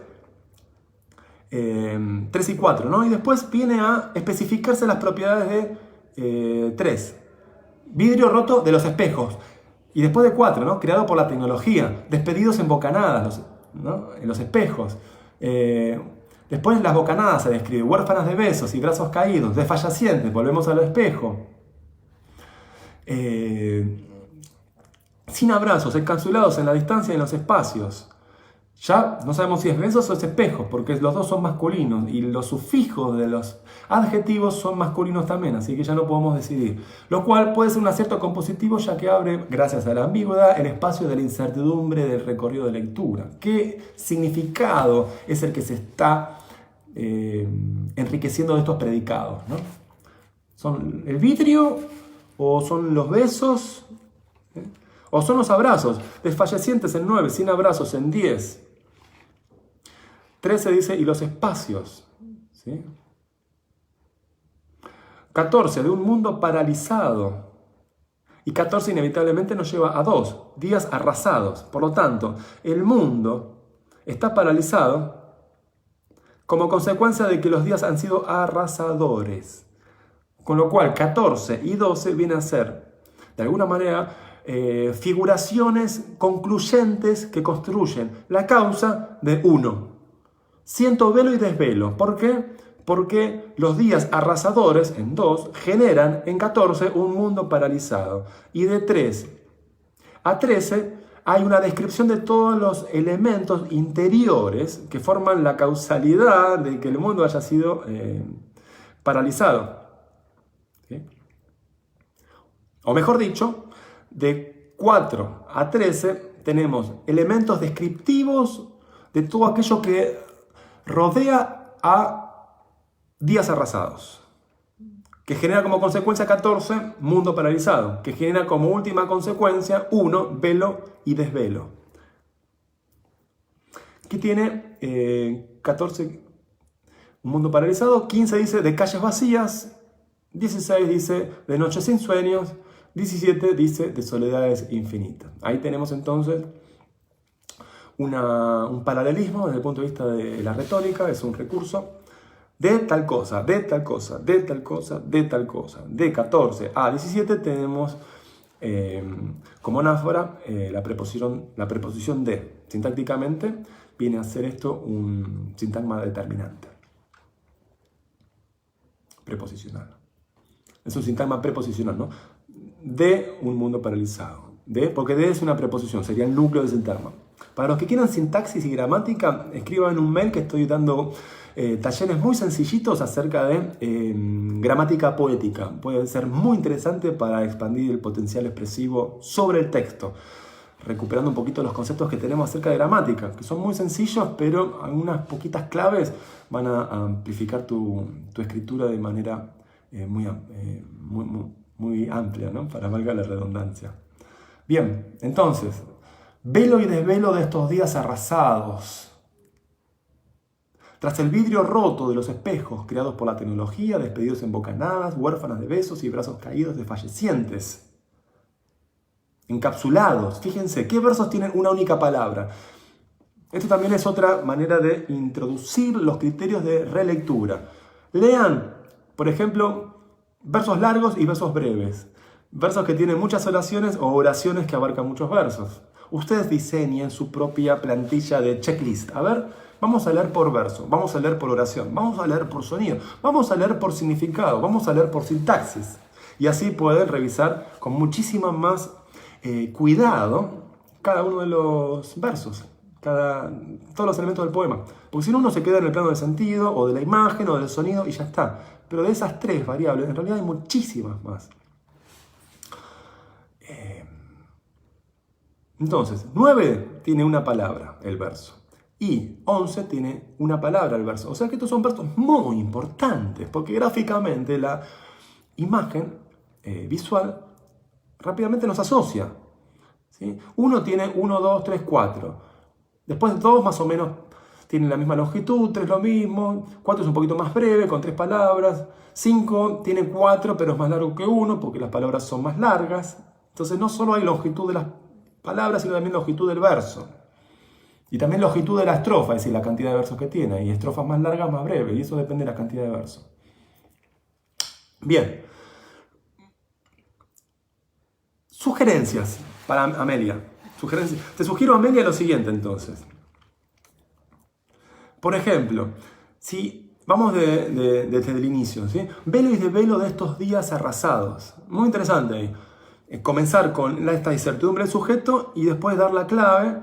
3 y 4, ¿no? Y después viene a especificarse las propiedades de 3. Vidrio roto de los espejos. Y después de 4, ¿no? Creado por la tecnología. Despedidos en bocanadas, ¿no? En los espejos. Después las bocanadas se describe. Huérfanas de besos y brazos caídos. Desfallecientes, volvemos al espejo. Sin abrazos, encapsulados en la distancia y en los espacios. Ya no sabemos si es besos o es espejos, porque los dos son masculinos y los sufijos de los adjetivos son masculinos también, así que ya no podemos decidir. Lo cual puede ser un acierto compositivo, ya que abre, gracias a la ambigüedad, el espacio de la incertidumbre del recorrido de lectura. ¿Qué significado es el que se está enriqueciendo de estos predicados, ¿no? ¿Son el vidrio o son los besos? ¿O son los abrazos? Desfallecientes en 9, sin abrazos en 10. 13 dice, y los espacios. ¿Sí? 14, de un mundo paralizado. Y 14 inevitablemente nos lleva a 2, días arrasados. Por lo tanto, el mundo está paralizado como consecuencia de que los días han sido arrasadores. Con lo cual, 14 y 12 vienen a ser, de alguna manera, figuraciones concluyentes que construyen la causa de 1. Siento velo y desvelo. ¿Por qué? Porque los días arrasadores, en 2, generan en 14 un mundo paralizado. Y de 3 a 13 hay una descripción de todos los elementos interiores que forman la causalidad de que el mundo haya sido paralizado. ¿Sí? O mejor dicho, de 4 a 13 tenemos elementos descriptivos de todo aquello que rodea a días arrasados, que genera como consecuencia 14, mundo paralizado, que genera como última consecuencia 1, velo y desvelo. Aquí tiene 14, un mundo paralizado, 15 dice de calles vacías, 16 dice de noches sin sueños, 17 dice de soledades infinitas. Ahí tenemos entonces un paralelismo desde el punto de vista de la retórica, es un recurso de tal cosa, de tal cosa, de tal cosa, de tal cosa. De 14 a 17 tenemos como anáfora la preposición de. Sintácticamente viene a ser esto un sintagma determinante. Preposicional. Es un sintagma preposicional, ¿no? De un mundo paralizado. Porque de es una preposición, sería el núcleo del sintagma. Para los que quieran sintaxis y gramática, escriban un mail que estoy dando talleres muy sencillitos acerca de gramática poética. Puede ser muy interesante para expandir el potencial expresivo sobre el texto, recuperando un poquito los conceptos que tenemos acerca de gramática, que son muy sencillos, pero algunas poquitas claves van a amplificar tu escritura de manera muy amplia, ¿no? Para valga la redundancia. Bien, entonces, velo y desvelo de estos días arrasados. Tras el vidrio roto de los espejos creados por la tecnología, despedidos en bocanadas, huérfanas de besos y brazos caídos de fallecientes. Encapsulados, fíjense, ¿qué versos tienen una única palabra? Esto también es otra manera de introducir los criterios de relectura. Lean, por ejemplo, versos largos y versos breves. Versos que tienen muchas oraciones o oraciones que abarcan muchos versos. Ustedes diseñen su propia plantilla de checklist. A ver, vamos a leer por verso, vamos a leer por oración, vamos a leer por sonido, vamos a leer por significado, vamos a leer por sintaxis. Y así pueden revisar con muchísima más cuidado cada uno de los versos, todos los elementos del poema. Porque si no, uno se queda en el plano del sentido, o de la imagen, o del sonido, y ya está. Pero de esas tres variables, en realidad hay muchísimas más. Entonces, 9 tiene una palabra el verso. Y 11 tiene una palabra el verso. O sea que estos son versos muy importantes, porque gráficamente la imagen visual rápidamente nos asocia. ¿Sí? Uno tiene 1, 2, 3, 4. Después 2 más o menos tienen la misma longitud, 3 lo mismo, 4 es un poquito más breve, con 3 palabras, 5 tiene 4 pero es más largo que 1 porque las palabras son más largas. Entonces no solo hay longitud de las palabras, sino también longitud del verso. Y también longitud de la estrofa, es decir, la cantidad de versos que tiene. Y estrofas más largas, más breves, y eso depende de la cantidad de versos. Bien. Sugerencias para Amelia. Te sugiero, Amelia, lo siguiente entonces. Por ejemplo, si vamos desde el inicio, ¿sí? Velo y desvelo de estos días arrasados. Muy interesante ahí. Comenzar con esta incertidumbre del sujeto y después dar la clave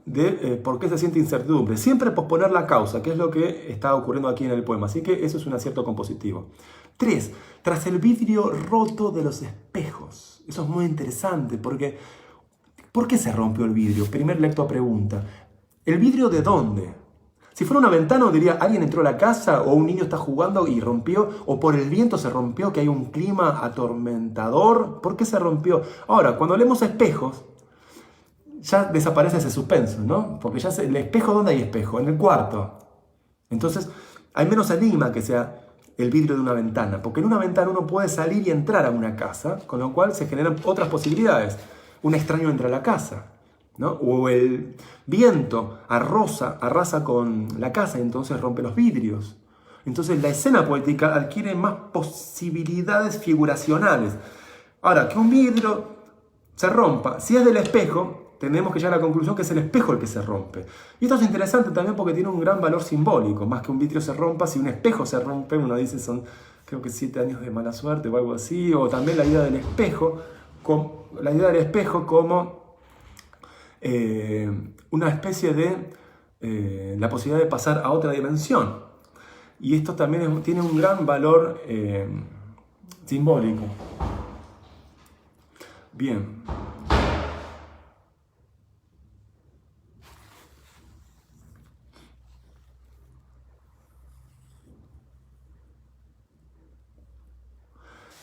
de por qué se siente incertidumbre. Siempre posponer la causa, que es lo que está ocurriendo aquí en el poema. Así que eso es un acierto compositivo. 3. Tras el vidrio roto de los espejos. Eso es muy interesante porque ¿por qué se rompió el vidrio? Primer lector pregunta. ¿El vidrio de dónde? Si fuera una ventana, diría, alguien entró a la casa o un niño está jugando y rompió, o por el viento se rompió, que hay un clima atormentador. ¿Por qué se rompió? Ahora, cuando leemos espejos, ya desaparece ese suspenso, ¿no? Porque ya el espejo, ¿dónde hay espejo? En el cuarto. Entonces, hay menos enigma que sea el vidrio de una ventana, porque en una ventana uno puede salir y entrar a una casa, con lo cual se generan otras posibilidades. Un extraño entra a la casa, ¿no? O el viento arrasa con la casa y entonces rompe los vidrios. Entonces la escena poética adquiere más posibilidades figuracionales. Ahora, que un vidrio se rompa, si es del espejo, tenemos que llegar a la conclusión que es el espejo el que se rompe. Y esto es interesante también porque tiene un gran valor simbólico. Más que un vidrio se rompa, si un espejo se rompe, uno dice son, creo que 7 años de mala suerte o algo así. O también la idea del espejo como una especie de la posibilidad de pasar a otra dimensión. Y esto también tiene un gran valor simbólico. Bien.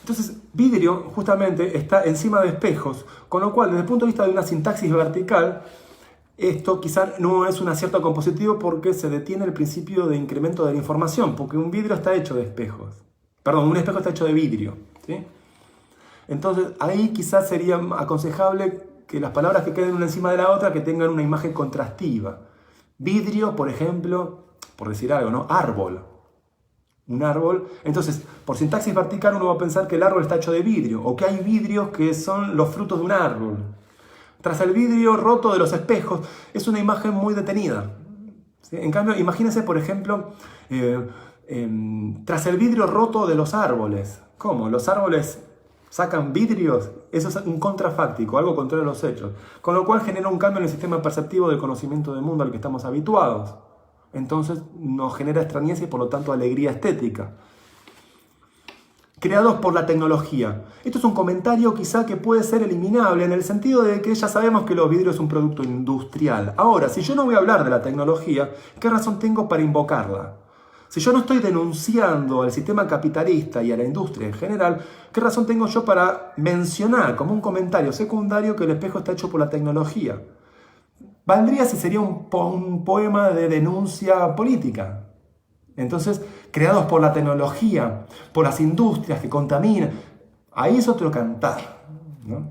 Entonces, vidrio justamente está encima de espejos, con lo cual, desde el punto de vista de una sintaxis vertical, esto quizás no es un acierto compositivo porque se detiene el principio de incremento de la información, porque un vidrio está hecho de espejos. Perdón, un espejo está hecho de vidrio, ¿sí? Entonces, ahí quizás sería aconsejable que las palabras que queden una encima de la otra que tengan una imagen contrastiva. Vidrio, por ejemplo, por decir algo, ¿no? Árbol. Un árbol. Entonces, por sintaxis vertical uno va a pensar que el árbol está hecho de vidrio, o que hay vidrios que son los frutos de un árbol. Tras el vidrio roto de los espejos, es una imagen muy detenida. ¿Sí? En cambio, imagínense, por ejemplo, tras el vidrio roto de los árboles. ¿Cómo? ¿Los árboles sacan vidrios? Eso es un contrafáctico, algo contrario a los hechos. Con lo cual genera un cambio en el sistema perceptivo del conocimiento del mundo al que estamos habituados. entonces nos genera extrañeza y por lo tanto alegría estética. Creados por la tecnología. Esto es un comentario quizá que puede ser eliminable en el sentido de que ya sabemos que los vidrios es un producto industrial. Ahora, si yo no voy a hablar de la tecnología, ¿qué razón tengo para invocarla? Si yo no estoy denunciando al sistema capitalista y a la industria en general, ¿qué razón tengo yo para mencionar como un comentario secundario que el espejo está hecho por la tecnología? Valdría si sería un poema de denuncia política. Entonces, creados por la tecnología, por las industrias que contaminan, ahí es otro cantar, ¿no?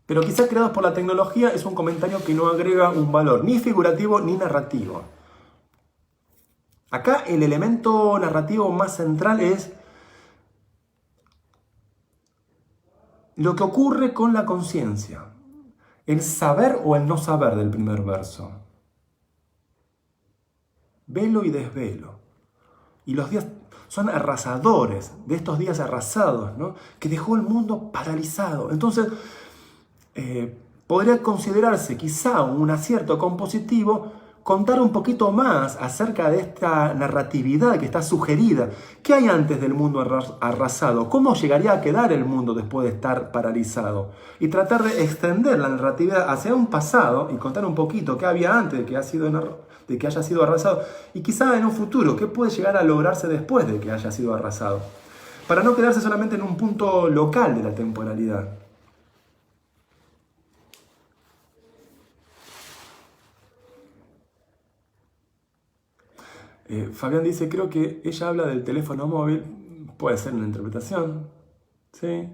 Pero quizás creados por la tecnología es un comentario que no agrega un valor ni figurativo ni narrativo. Acá el elemento narrativo más central es lo que ocurre con la conciencia, el saber o el no saber del primer verso. Velo y desvelo. Y los días son arrasadores, de estos días arrasados, ¿no? Que dejó el mundo paralizado. Entonces, podría considerarse quizá un acierto compositivo contar un poquito más acerca de esta narratividad que está sugerida. ¿Qué hay antes del mundo arrasado? ¿Cómo llegaría a quedar el mundo después de estar paralizado? Y tratar de extender la narratividad hacia un pasado y contar un poquito qué había antes de que haya sido arrasado y quizá en un futuro qué puede llegar a lograrse después de que haya sido arrasado. Para no quedarse solamente en un punto local de la temporalidad. Fabián dice, creo que ella habla del teléfono móvil, puede ser una interpretación, ¿sí?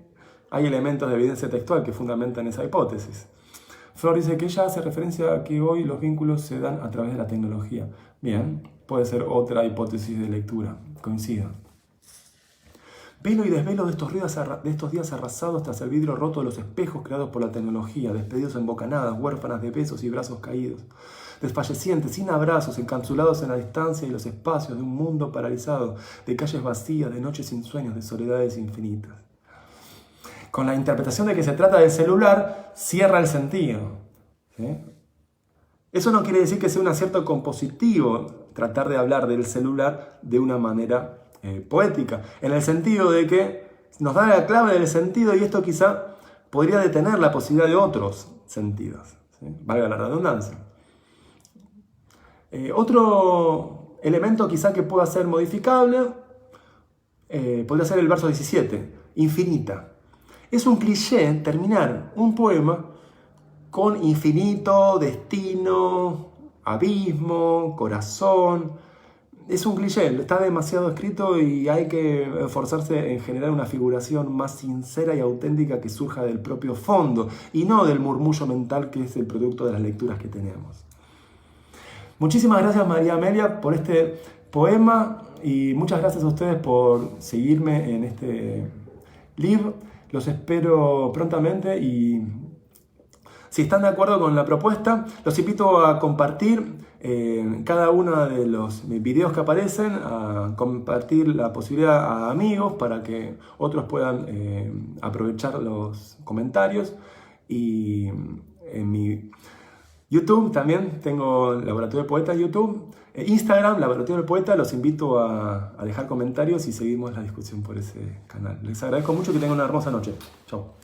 Hay elementos de evidencia textual que fundamentan esa hipótesis. Flor dice que ella hace referencia a que hoy los vínculos se dan a través de la tecnología. Bien, puede ser otra hipótesis de lectura, coincido. Velo y desvelo de estos días arrasados tras el vidrio roto de los espejos creados por la tecnología, despedidos en bocanadas, huérfanas de besos y brazos caídos. Desfallecientes, sin abrazos, encapsulados en la distancia y los espacios de un mundo paralizado, de calles vacías, de noches sin sueños, de soledades infinitas. Con la interpretación de que se trata del celular, cierra el sentido, ¿sí? Eso no quiere decir que sea un acierto compositivo tratar de hablar del celular de una manera poética, en el sentido de que nos da la clave del sentido y esto quizá podría detener la posibilidad de otros sentidos, ¿sí? Valga la redundancia. Otro elemento quizá que pueda ser modificable podría ser el verso 17, infinita. Es un cliché terminar un poema con infinito, destino, abismo, corazón. Es un cliché, está demasiado escrito y hay que esforzarse en generar una figuración más sincera y auténtica que surja del propio fondo y no del murmullo mental que es el producto de las lecturas que tenemos. Muchísimas gracias María Amelia por este poema y muchas gracias a ustedes por seguirme en este live. Los espero prontamente y si están de acuerdo con la propuesta, los invito a compartir cada uno de los videos que aparecen, a compartir la posibilidad a amigos para que otros puedan aprovechar los comentarios. Y en mi YouTube también tengo Laboratorio del Poeta YouTube. Instagram, Laboratorio del Poeta, los invito a dejar comentarios y seguimos la discusión por ese canal. Les agradezco mucho, que tengan una hermosa noche. Chao.